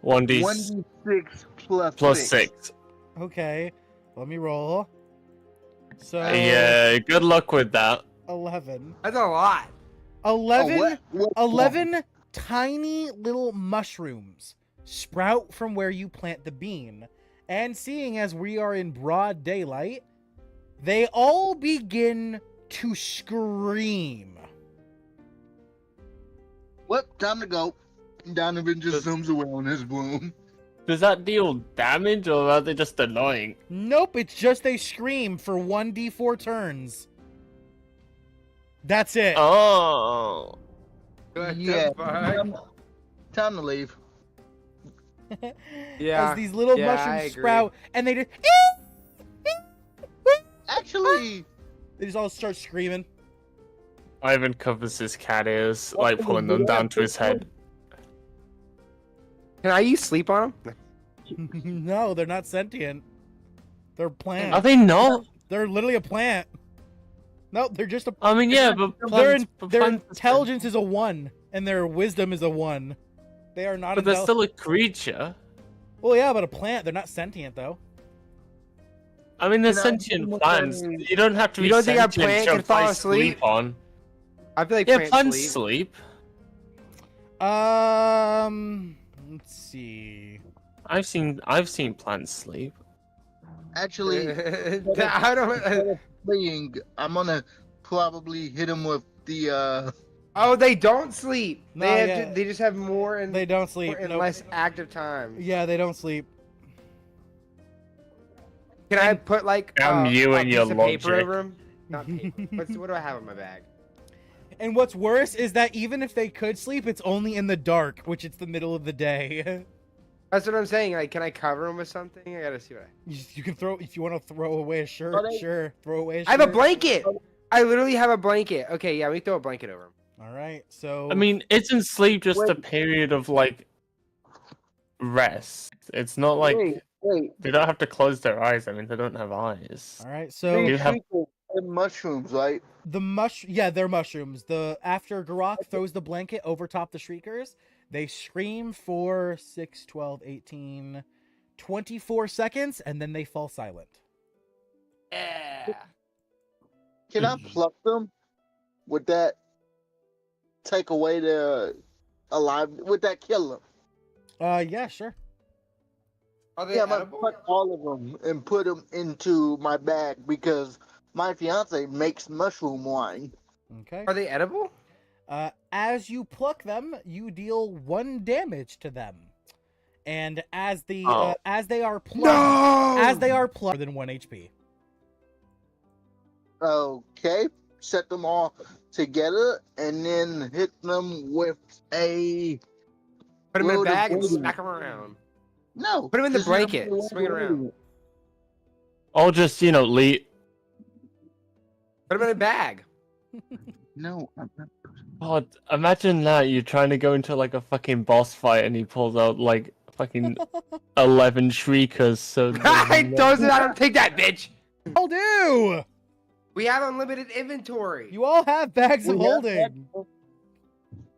1d 1d6 plus 6. Okay, let me roll. So Yeah, good luck with that. 11. That's a lot. 11 What? 11 tiny little mushrooms sprout from where you plant the bean. And seeing as we are in broad daylight, they all begin to scream. What? Time to go. Donovan just zooms away on his broom. Does that deal damage or are they just annoying? Nope, it's just they scream for 1d4 turns. That's it. Oh. What the Yeah. fuck? Time to leave. Yeah. As these little Yeah, I mushrooms agree. sprout, and they just Actually, they just all start screaming. Ivan covers his cat ears, like pulling them down to his head. Can I use sleep on him? No, they're not sentient. They're Are plants. they not? They're literally a plant. No, they're just a. I mean, yeah, but Their plants- intelligence is a 1, and their wisdom is a 1. They are not. But they're still a creature. Well, yeah, but a plant. They're not sentient though. I mean, they're Can I sentient look plants. at You don't have to be You don't think a sentient plant to can fall apply asleep? on. I feel like Yeah, plants sleep. sleep. Let's see. I've seen plants sleep. actually, I don't. playing, I'm gonna probably hit him with the Oh, they don't sleep. No, They have yeah. they just have more and They don't sleep. and Nope. less active time. Yeah, they don't sleep. Can I put like Damn you a and your piece of paper logic. over 'em? Not paper. What do I have in my bag? And what's worse is that even if they could sleep, it's only in the dark, which it's the middle of the day. That's what I'm saying. Like, can I cover them with something? I gotta see what You can throw if you want to throw away a shirt. Oh, they- Sure, throw away a shirt. I have a blanket. I literally have a blanket. Okay, yeah, we throw a blanket over them. All right, so I mean, isn't sleep just a Wait. period of like rest? It's not like wait. they don't have to close their eyes. I mean, they don't have eyes. all right, so You These have- creatures and mushrooms, right? yeah, they're mushrooms. After Garak throws the blanket over top the shriekers, they scream for 6, 12, 18, 24 seconds, and then they fall silent. Yeah. Can I pluck them? Would that take away their alive? Would that kill them? Yeah, sure. Are they Yeah, I'm gonna edible? pluck all of them and put them into my bag because my fiance makes mushroom wine. Okay. Are they edible? As you pluck them, you deal 1 damage to them, and as they are plucked, as they are plucked, more than 1 HP. Okay, set them all together and then hit them with a Put them in a load of bag and wood. smack them around. no. Put 'em in the just hit 'em blanket, with a swing it load of around. wood. Or just leave. Put them in a bag. No, I'm not. God, imagine that you're trying to go into like a fucking boss fight and he pulls out like fucking 11 shriekers. So I don't take that, bitch. I'll do. We have unlimited inventory. You all have bags of We have holding.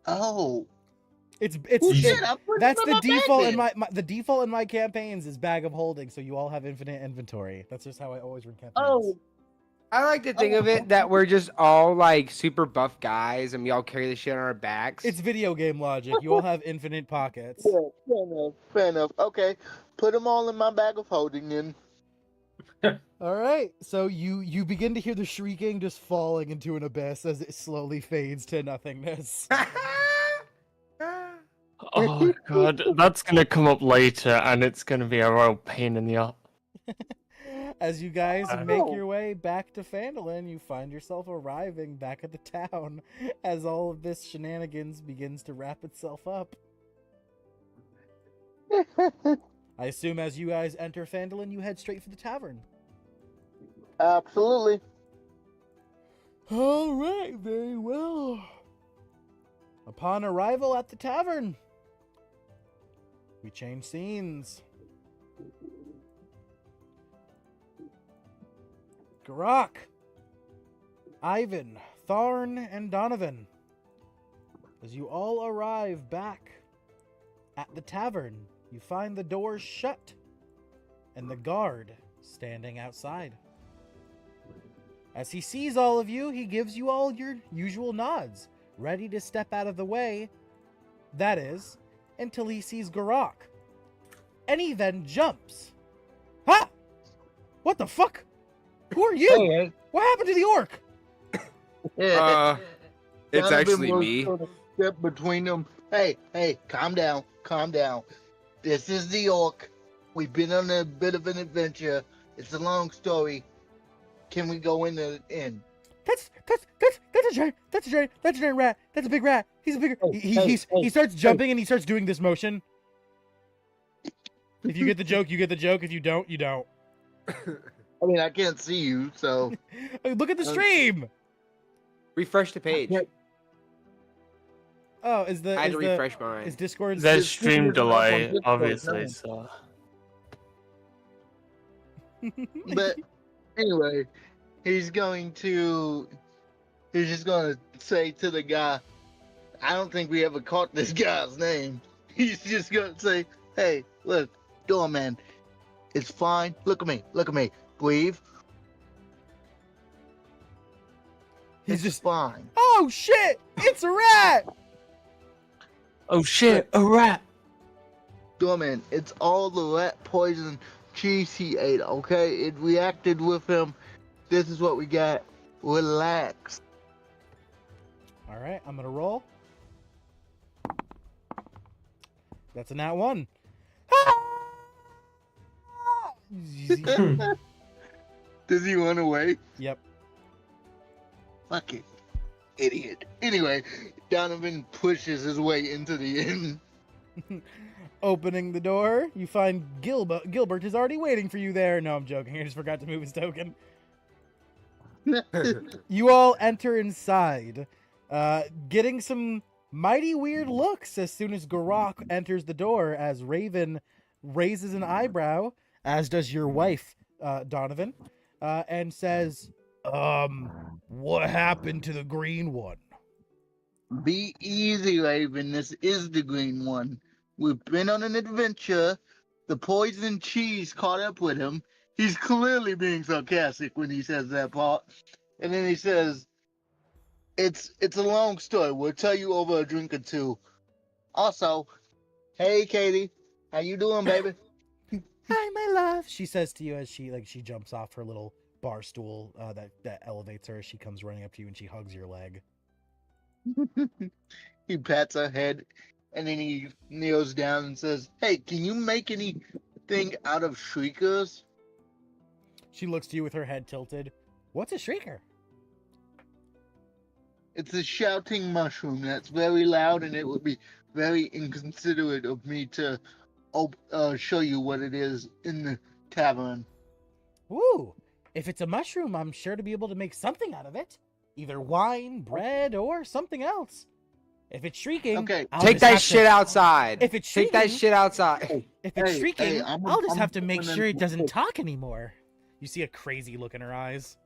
Oh, It's shit! I put that's them the in my default bag in then. the default in my campaigns is bag of holding, so you all have infinite inventory. That's just how I always run campaigns. Oh, I like to think of it that we're just all like super buff guys and we all carry the shit on our backs. It's video game logic. You all have infinite pockets. yeah, fair enough. Fair enough. Okay, put them all in my bag of holding then. All right, so you begin to hear the shrieking just falling into an abyss as it slowly fades to nothingness. Oh god, that's gonna come up later, and it's gonna be a real pain in the ass. As you guys I make know. your way back to Phandalin, you find yourself arriving back at the town as all of this shenanigans begins to wrap itself up. I assume as you guys enter Phandalin, you head straight for the tavern. Absolutely. All right, very well. Upon arrival at the tavern, we change scenes. Garak, Ivan, Tharn, and Donovan. As you all arrive back at the tavern, you find the doors shut and the guard standing outside. As he sees all of you, he gives you all your usual nods, ready to step out of the way. That is, until he sees Garak. And he then jumps. Ha! What the fuck? Who are you? Hey, What happened to the orc? It's Donovan actually was me. gonna Step between them. Hey, calm down, calm down. This is the orc. We've been on a bit of an adventure. It's a long story. Can we go in the inn? a giant. That's a giant rat. That's a big rat. He's a bigger. He starts jumping and he starts doing this motion. If you get the joke, you get the joke. If you don't, you don't. I mean, I can't see you, so Look at the stream. Refresh the page. Oh, is the I had is to the refresh mine. is Discord? There's It's stream Discord delay, on Discord, obviously, no. so. but anyway, he's just gonna say to the guy, I don't think we ever caught this guy's name. He's just gonna say, hey, look, doorman, it's fine. Look at me. Breathe. He's It's just. fine. Oh shit! It's a rat. Oh shit, a rat! Doorman, it's all the rat poison cheese he ate, okay? It reacted with him. This is what we got. Relax. All right, I'm gonna roll. That's a nat 1. Does he run away? Yep. Fucking idiot. Anyway, Donovan pushes his way into the inn. Opening the door, you find Gilbert is already waiting for you there. No, I'm joking. I just forgot to move his token. You all enter inside, getting some mighty weird looks as soon as Garak enters the door, as Raven raises an eyebrow, as does your wife, Donovan, and says, what happened to the green one? Be easy, Raven. This is the green one. We've been on an adventure. The poison cheese caught up with him. He's clearly being sarcastic when he says that part. And then he says, it's a long story. We'll tell you over a drink or two. Also, hey, Katie. How you doing, baby? Hi, my love, she says to you as she jumps off her little bar stool that elevates her as she comes running up to you and she hugs your leg. He pats her head and then he kneels down and says, hey, can you make anything out of shriekers? She looks to you with her head tilted. What's a shrieker? It's a shouting mushroom that's very loud, and it would be very inconsiderate of me to show you what it is in the tavern. Ooh, if it's a mushroom, I'm sure to be able to make something out of it. Either wine, bread, or something else. If it's shrieking, Okay. I'll Take just that have shit to, outside. If it's Take that shrieking- shit outside. If it's Hey, shrieking, hey, I'll just have to make doing sure it it- doesn't talk anymore. You see a crazy look in her eyes.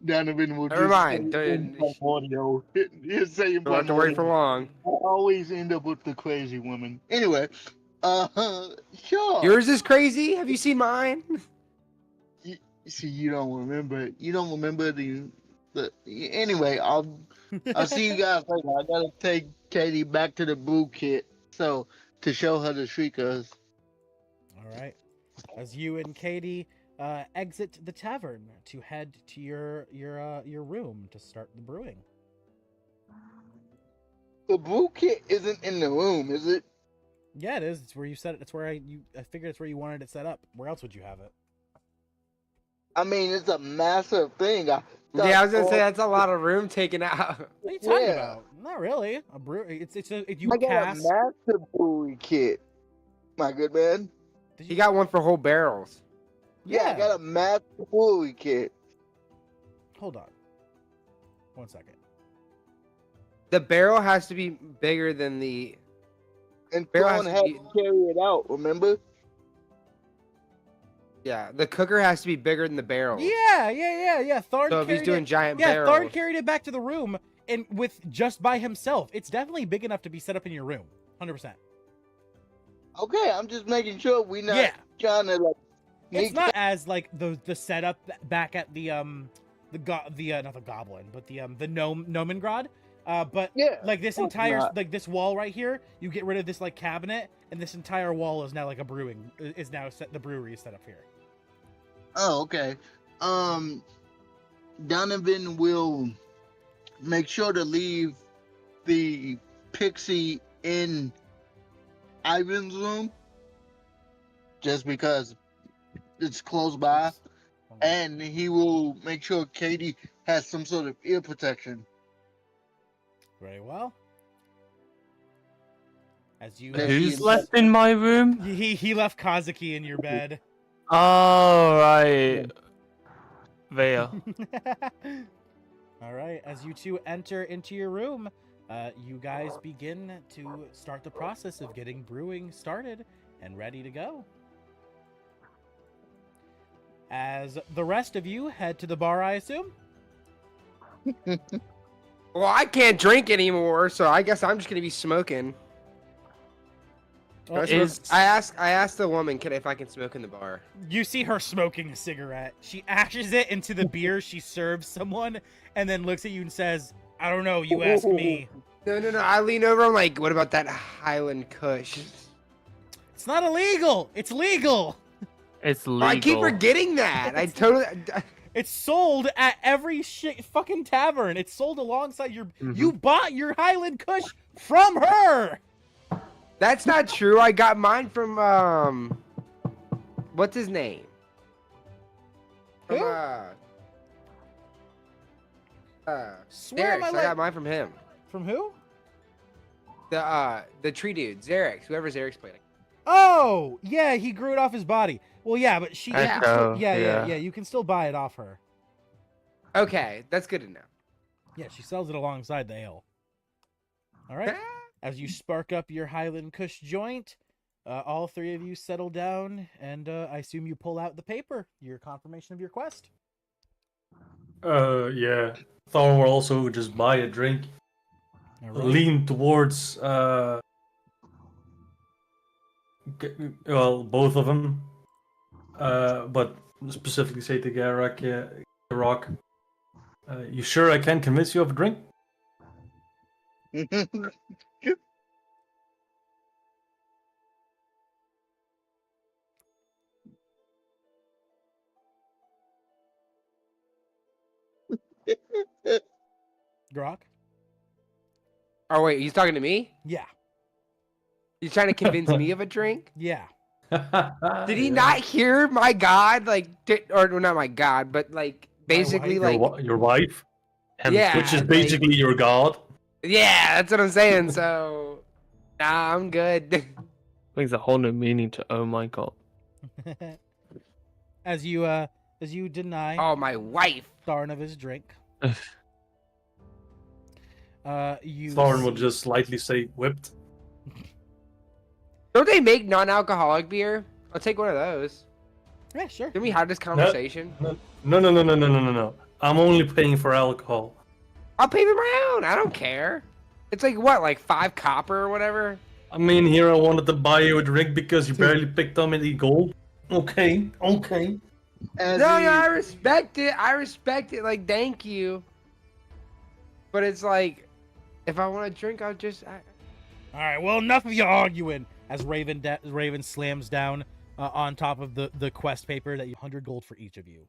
Donovan will Never just mind. say in some audio. He'll say in Don't have to wait for audio. long. I always end up with the crazy woman. Anyway, sure. Yours is crazy. Have you seen mine? See, you don't remember. You don't remember the. Anyway, I'll see you guys later. I gotta take Katie back to the brew kit to show her the shriekers. All right. As you and Katie exit the tavern to head to your room to start the brewing. The brew kit isn't in the room, is it? Yeah, it is. It's where you set it. It's where I figured it's where you wanted it set up. Where else would you have it? I mean, it's a massive thing. Yeah, I was gonna say that's a lot of room taken out. What are you talking Yeah. about? Not really. A brew. If you I got cast. a massive brewery kit. My good man. Did You got one for whole barrels. Yeah, I got a massive brewery kit. Hold on. 1 second. The barrel has to be bigger than the. And Barrel Thorn has had to to carry it out, remember? Yeah, the cooker has to be bigger than the barrel. Yeah. Tharn So if he's carried doing it. giant Yeah, barrels. Tharn carried it back to the room and with just by himself. It's definitely big enough to be set up in your room. 100%. Okay, I'm just making sure we not Yeah. trying to like. It's sneak not as like the setup back at the not the goblin, but the Nomengrad. But Yeah, like this of course entire not. like this wall right here, you get rid of this like cabinet, and this entire wall is now like a brewing is now set. The brewery is set up here. Oh, okay. Donovan will make sure to leave the pixie in Ivan's room, just because it's close by, and he will make sure Katie has some sort of ear protection. Very well. As you, Who's left in my room? he left Kazuki in your bed. Oh, right. There. All right. As you two enter into your room, you guys begin to start the process of getting brewing started and ready to go. As the rest of you head to the bar, I assume. Well, I can't drink anymore, so I guess I'm just gonna be smoking. Well, I asked the woman if I can smoke in the bar. you see her smoking a cigarette. She ashes it into the beer she serves someone, and then looks at you and says, "I don't know. You ask me." No. I lean over. I'm like, "What about that Highland Kush?" It's not illegal. It's legal. It's legal. I keep forgetting that. I totally. It's sold at every fucking tavern. It's sold alongside your. Mhm. You bought your Highland Kush from her. That's not true. I got mine from what's his name? From, Who? Swear Derek. my I life. got mine from him. From who? The tree dude, Xerix. Whoever Xerix played. Oh, yeah, he grew it off his body. Well, yeah, but she. Echo, Yeah. yeah. You can still buy it off her. Okay, that's good to know. Yeah, she sells it alongside the ale. All right. As you spark up your Highland Kush joint, all three of you settle down, and I assume you pull out the paper, your confirmation of your quest. Yeah. Thor will also just buy a drink. All right. Lean towards both of them, but specifically say to Garak, you sure I can convince you of a drink? Grok? Oh wait, he's talking to me? Yeah. He's trying to convince me of a drink? Yeah. Did he not hear my god? Or not my god, but basically Your wife? Yeah, Which is basically your god. Yeah, that's what I'm saying. So, nah, I'm good. Brings a whole new meaning to oh my god. As you deny Oh, my wife. Tharn of his drink. You Thorn will just slightly say whipped. Don't they make non-alcoholic beer? I'll take one of those. Yeah, sure. Can we have this conversation? No. I'm only paying for alcohol. I'll pay for my own. I don't care. It's like 5 copper or whatever. I mean, here I wanted to buy you a drink because you barely picked up any gold. Okay. No, I respect it. Like, thank you. But it's like, if I want a drink, I'll just. All right. Well, enough of you arguing. As Raven slams down on top of the quest paper that you 100 gold for each of you.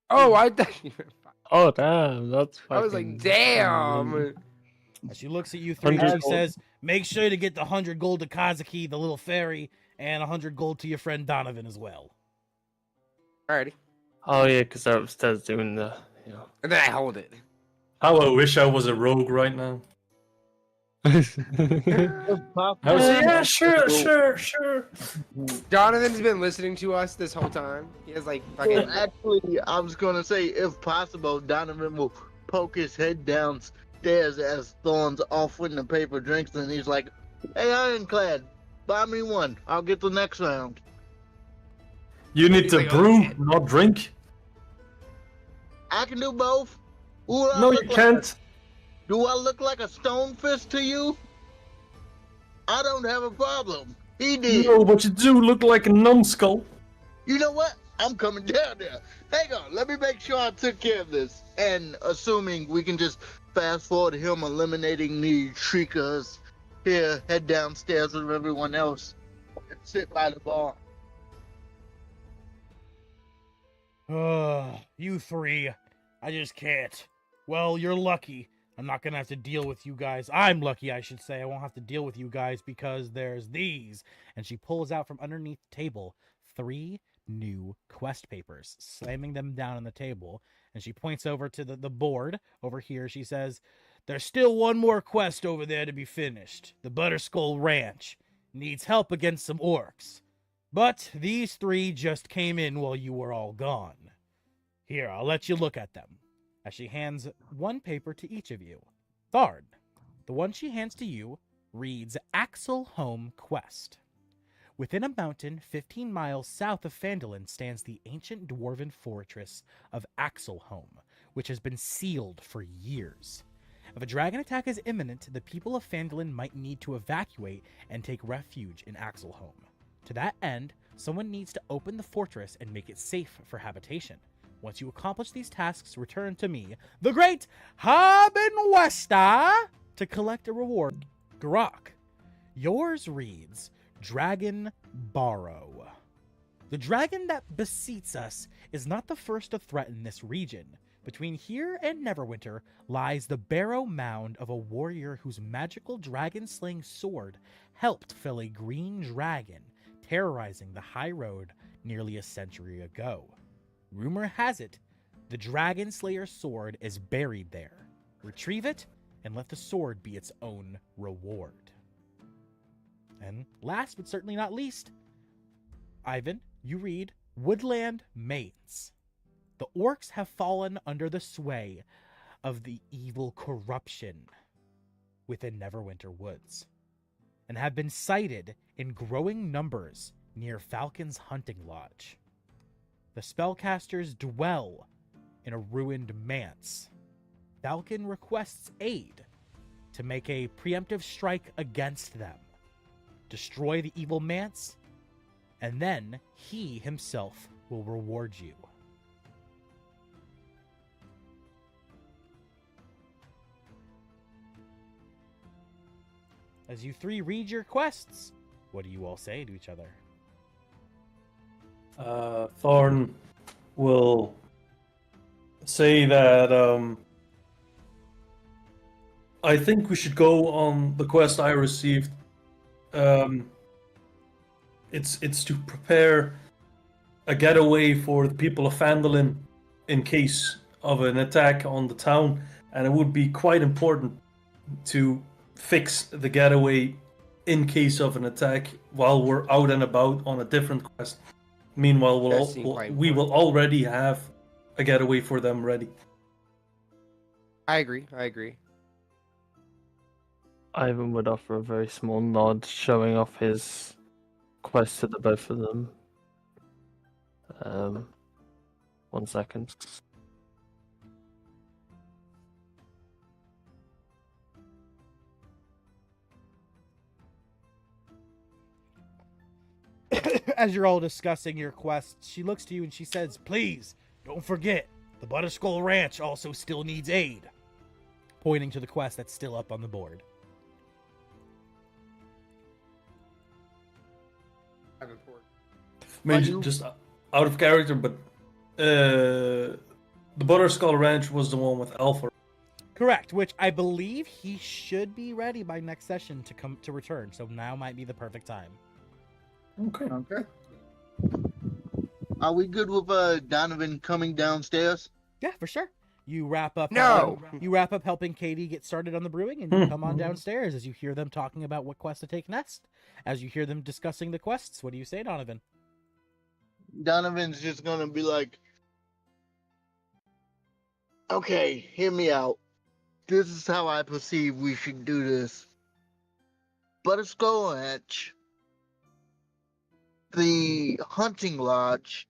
Oh, I thought you were. Oh damn, that's. I was like, damn. As she looks at you three, 100 she gold. says, "Make sure to get the 100 gold to Kazuki, the little fairy, and 100 gold to your friend Donovan as well." Alrighty. Oh yeah, because they're upstairs doing the. And then I hold it. How I wish I was a rogue right now. I was yeah, sure. Donovan's been listening to us this whole time. He has fucking. Actually, I was gonna say, if possible, Donovan will poke his head downstairs as Thorn's offering the paper drinks, and he's like, "Hey, Ironclad, buy me one. I'll get the next round." You need He's to like, brew, okay. not drink. I can do both. Who do I No, look you like? can't. Do I look like a stonefist to you? I don't have a problem. He did. No, but you do look like a numbskull. You know what? I'm coming down there. Hang on, let me make sure I took care of this. And assuming we can just fast forward him eliminating the shriekers here, head downstairs with everyone else, and sit by the bar. You three. I just can't. Well, you're lucky. I'm not gonna have to deal with you guys. I'm lucky, I should say. I won't have to deal with you guys because there's these. And she pulls out from underneath the table 3 new quest papers, slamming them down on the table. And she points over to the board over here. She says, "There's still one more quest over there to be finished. The Butterskull Ranch needs help against some orcs. But these 3 just came in while you were all gone. Here, I'll let you look at them." As she hands one paper to each of you. Thard, the one she hands to you reads Axel Home Quest. Within a mountain 15 miles south of Phandalin stands the ancient dwarven fortress of Axelholm, which has been sealed for years. If a dragon attack is imminent, the people of Phandalin might need to evacuate and take refuge in Axelholm. To that end, someone needs to open the fortress and make it safe for habitation. Once you accomplish these tasks, return to me, the great Haben Westa, to collect a reward. Garak, yours reads Dragon Borrow. The dragon that beseets us is not the first to threaten this region. Between here and Neverwinter lies the barrow mound of a warrior whose magical dragon-slaying sword helped fell a green dragon, terrorizing the high road nearly a century ago. Rumor has it, the Dragon Slayer's sword is buried there. Retrieve it, and let the sword be its own reward. And last but certainly not least, Ivan, you read Woodland Mains. The orcs have fallen under the sway of the evil corruption within Neverwinter Woods, and have been sighted in growing numbers near Falcon's hunting lodge. The spellcasters dwell in a ruined manse. Falcon requests aid to make a preemptive strike against them, destroy the evil manse, and then he himself will reward you. As you 3 read your quests, what do you all say to each other? Thorn will say that I think we should go on the quest I received. It's to prepare a getaway for the people of Phandalin in case of an attack on the town, and it would be quite important to fix the getaway in case of an attack while we're out and about on a different quest. Meanwhile, we will already have a getaway for them ready. I agree. Ivan would offer a very small nod, showing off his quest to the both of them. 1 second. As you're all discussing your quests, she looks to you and she says, "Please, don't forget, the Butterskull Ranch also still needs aid," pointing to the quest that's still up on the board. Maybe just out of character, but the Butterskull Ranch was the one with Alpha. Correct, which I believe he should be ready by next session to return, so now might be the perfect time. Okay. Are we good with Donovan coming downstairs? Yeah, for sure. You wrap up. No! You wrap up helping Katie get started on the brewing, and you come on downstairs as you hear them talking about what quest to take next. As you hear them discussing the quests, what do you say, Donovan? Donovan's just gonna be like, "Okay, hear me out. This is how I perceive we should do this. Butterskull Ranch, the hunting lodge,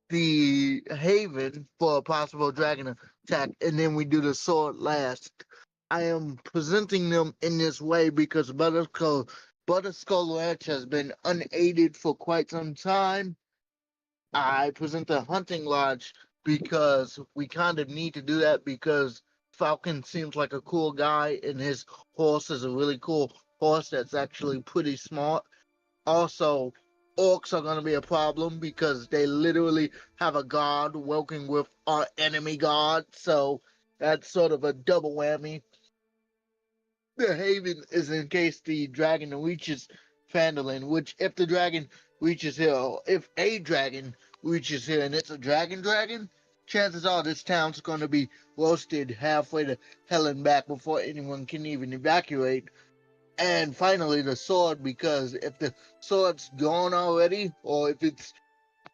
the haven for a possible dragon attack, and then we do the sword last. I am presenting them in this way because Butterskull Ranch has been unaided for quite some time. I present the hunting lodge because we kind of need to do that because Falcon seems like a cool guy and his horse is a really cool horse that's actually pretty smart. Also, orcs are going to be a problem because they literally have a guard working with our enemy guard, so that's sort of a double whammy. The haven is in case the dragon reaches Fandolin, which if the dragon reaches here, or if a dragon reaches here and it's a dragon, chances are this town's going to be roasted halfway to hell and back before anyone can even evacuate. And finally, the sword, because if the sword's gone already, or if it's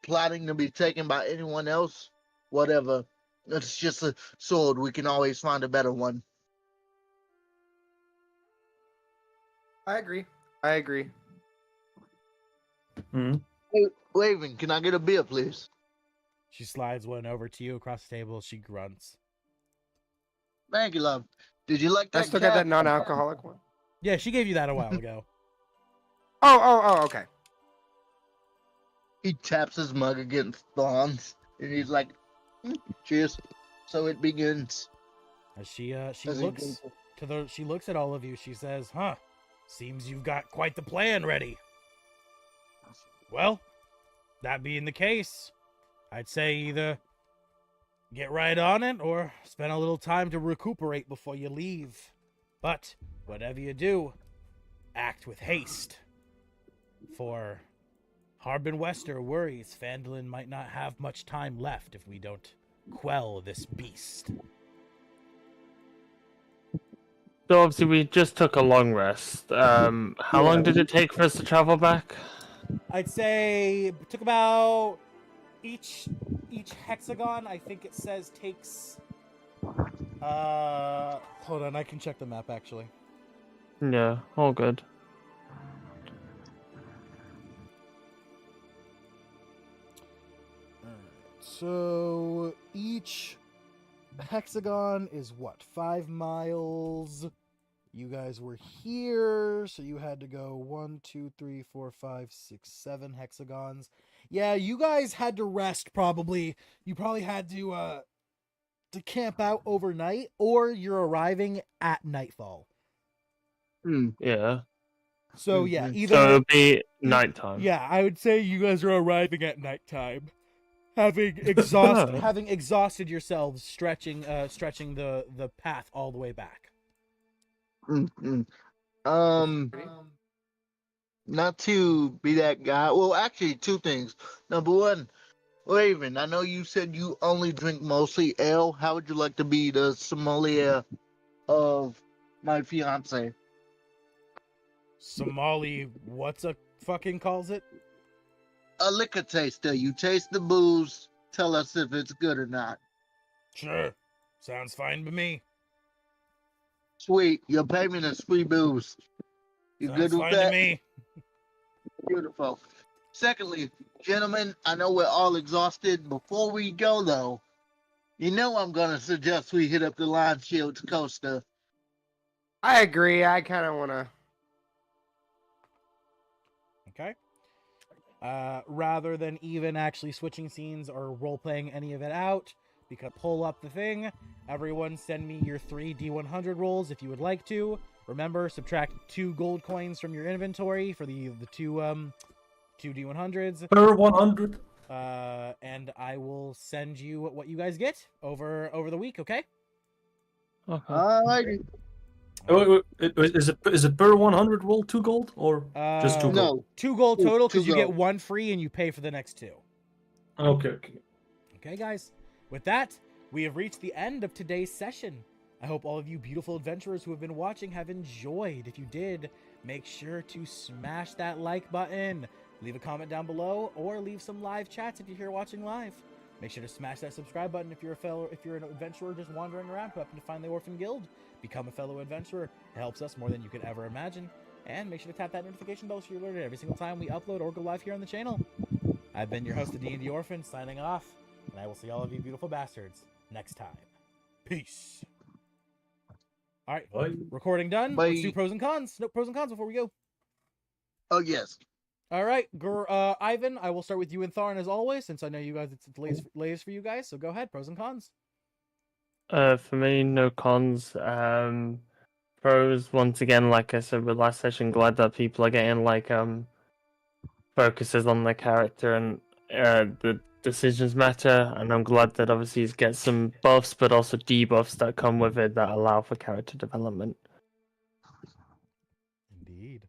plotting to be taken by anyone else, whatever, it's just a sword. We can always find a better one. I agree. Hmm. Hey, Raven, can I get a beer, please? She slides one over to you across the table. She grunts. Thank you, love. Did you like that? I still got cat? that non-alcoholic one. Yeah, she gave you that a while ago. Oh, okay. He taps his mug against Thorns, and he's like, cheers. So it begins. As she As he looks drinks. she looks at all of you. She says, "Huh, seems you've got quite the plan ready." Well, that being the case, I'd say either get right on it or spend a little time to recuperate before you leave. But whatever you do, act with haste. For Harbin Wester worries Fandolin might not have much time left if we don't quell this beast. So obviously we just took a long rest. How long did it take for us to travel back? I'd say it took about each hexagon. I think it says takes. Hold on, I can check the map actually. Yeah, all good. So each hexagon is what, 5 miles? You guys were here, so you had to go 1, 2, 3, 4, 5, 6, 7 hexagons. Yeah, you guys had to rest probably. You probably had to camp out overnight, or you're arriving at nightfall. Yeah. So yeah, Mhm. either So it'll be nighttime. yeah, I would say you guys are arriving at nighttime, having exhausted yourselves stretching the path all the way back. Mm-mm. Not to be that guy. Well, actually, two things. Number one, Raven, I know you said you only drink mostly ale. How would you like to be the sommelier of my fiance? Somali, what's a fucking calls it? A liquor taster. You taste the booze. Tell us if it's good or not. Sure, sounds fine to me. Sweet. Your payment is free booze. You Sounds good with fine that? to me. Beautiful. Secondly, gentlemen, I know we're all exhausted. Before we go, though, you know I'm going to suggest we hit up the Line Shields coaster. I agree. I kind of want to. Okay. Rather than even actually switching scenes or role playing any of it out, because pull up the thing. Everyone send me your 3 D100 rolls if you would like to. Remember, subtract 2 gold coins from your inventory for the two D100s. Per 100. And I will send you what you guys get over the week, okay? Okay. Alrighty. Wait, is it per 100 roll 2 gold or just 2 gold? No. 2 gold total because 2 you get gold. 1 free and you pay for the next 2. Okay. Okay, guys. With that, we have reached the end of today's session. I hope all of you beautiful adventurers who have been watching have enjoyed. If you did, make sure to smash that like button. Leave a comment down below or leave some live chats if you're here watching live. Make sure to smash that subscribe button if you're an adventurer just wandering around hoping to find the Orphan Guild. Become a fellow adventurer. It helps us more than you could ever imagine. And make sure to tap that notification bell so you're alerted every single time we upload or go live here on the channel. I've been your host, the D&D Orphan, signing off, and I will see all of you beautiful bastards next time. Peace. All right, Bye. recording done. Bye. Let's do pros and cons. No pros and cons before we go. Oh, yes. All right, Ivan, I will start with you and Tharn as always, since I know you guys, it's the latest for you guys. So go ahead, pros and cons. For me, no cons. Pros, once again, like I said with last session, glad that people are getting focuses on their character and the decisions matter, and I'm glad that obviously you get some buffs but also debuffs that come with it that allow for character development. Indeed.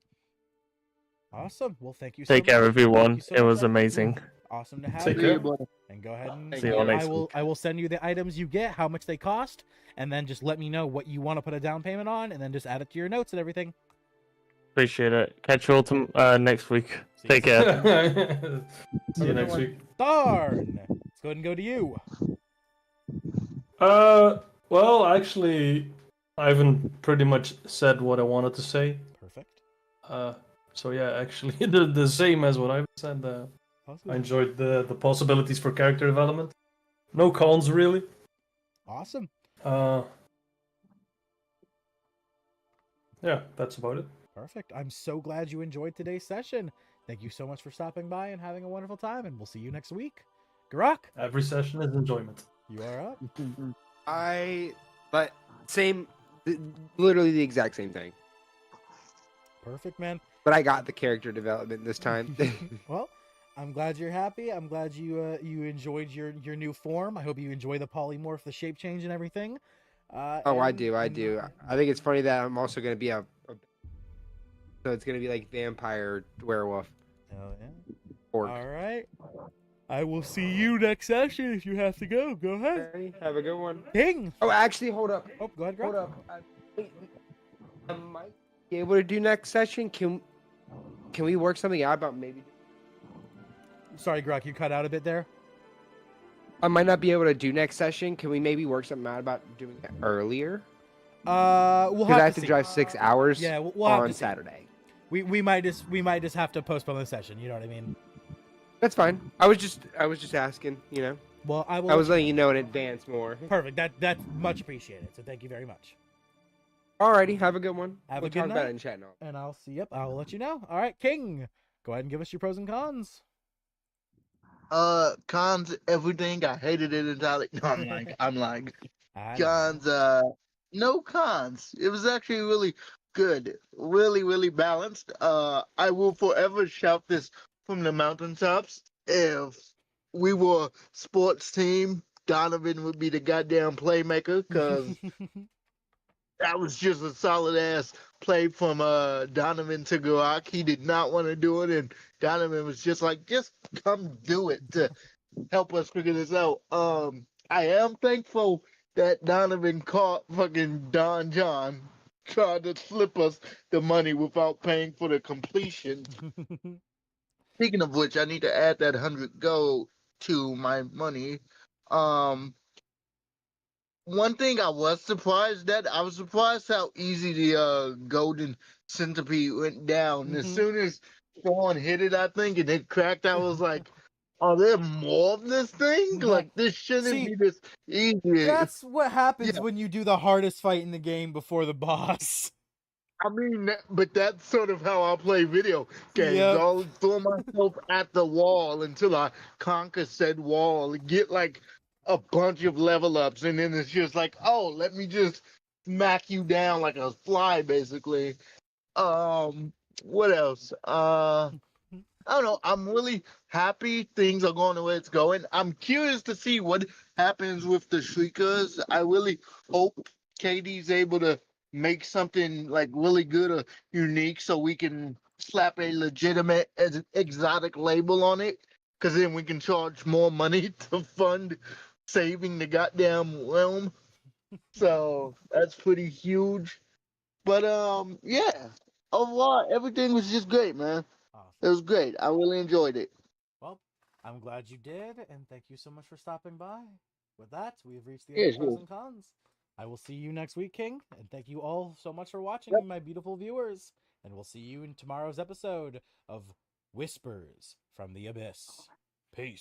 Awesome. Well, thank you so Take care, much. everyone. Thank you so It much, was Alex. amazing. Awesome to have Take you. See care. you, brother. And go ahead and See you all next week. I will send you the items you get, how much they cost, and then just let me know what you want to put a down payment on, and then just add it to your notes and everything. Appreciate it. Catch you all next week. See Take you. care. See you next week. Darn. Let's go ahead and go to you. Well, actually, Ivan pretty much said what I wanted to say. Perfect. So yeah, actually, the same as what Ivan said. Awesome. I enjoyed the possibilities for character development. No cons really. Awesome. Yeah, that's about it. Perfect. I'm so glad you enjoyed today's session. Thank you so much for stopping by and having a wonderful time, and we'll see you next week. Garak, Every session is enjoyment. you are up. Literally the exact same thing. Perfect, man. But I got the character development this time. Well, I'm glad you're happy. I'm glad you you enjoyed your new form. I hope you enjoy the polymorph, the shape change, and everything. Oh, I do. I think it's funny that I'm also going to be so it's going to be like vampire werewolf. Hell yeah. Orc. All right. I will see you next session. If you have to go, go ahead. Alrighty, have a good one. King. Oh, actually, hold up. Oh, go ahead, Hold Garak. up. I might be able to do next session. Can we work something out about maybe? Sorry, Garak, you cut out a bit there. I might not be able to do next session. Can we maybe work something out about doing it earlier? We'll Because have I have to to see. drive 6 hours Yeah, we'll have to on see. Saturday. We might just have to postpone the session. You know what I mean? That's fine. I was just asking. You know, Well, I will. I was letting you know in advance more. Perfect. That's much appreciated. So thank you very much. Alrighty, have a good one. Have we'll a good talk about night. it in chat now. And I'll see. Yep, I'll let you know. All right, King. Go ahead and give us your pros and cons. Cons, everything. I hated it entirely. No, I'm lying. I know. Cons, no cons. It was actually really good. Really, really balanced. I will forever shout this from the mountaintops. If we were a sports team, Donovan would be the goddamn playmaker, because that was just a solid ass play from Donovan to Garak. He did not want to do it, and Donovan was just like, just come do it to help us figure this out. I am thankful that Donovan caught fucking Don John tried to slip us the money without paying for the completion. Speaking of which, I need to add that 100 gold to my money. One thing I was surprised how easy the golden centipede went down. As soon as Sean hit it, I think, and it cracked, I was like, are there more of this thing? Like, this shouldn't See, be this easy. That's what happens Yeah. when you do the hardest fight in the game before the boss. I mean, but that's sort of how I play video games. Yep. I'll throw myself at the wall until I conquer said wall, get like a bunch of level ups, and then it's just like, oh, let me just smack you down like a fly, basically. What else? I don't know. I'm really happy things are going the way it's going. I'm curious to see what happens with the Shriekers. I really hope Katie's able to make something like really good or unique so we can slap a legitimate exotic label on it, because then we can charge more money to fund saving the goddamn realm. So that's pretty huge. But yeah, overall everything was just great, man. It was great. I really enjoyed it. Well, I'm glad you did, and thank you so much for stopping by. With that, we have reached the Yeah, end of pros sure. and cons. I will see you next week, King, and thank you all so much for watching, Yep. my beautiful viewers. And we'll see you in tomorrow's episode of Whispers from the Abyss. Peace.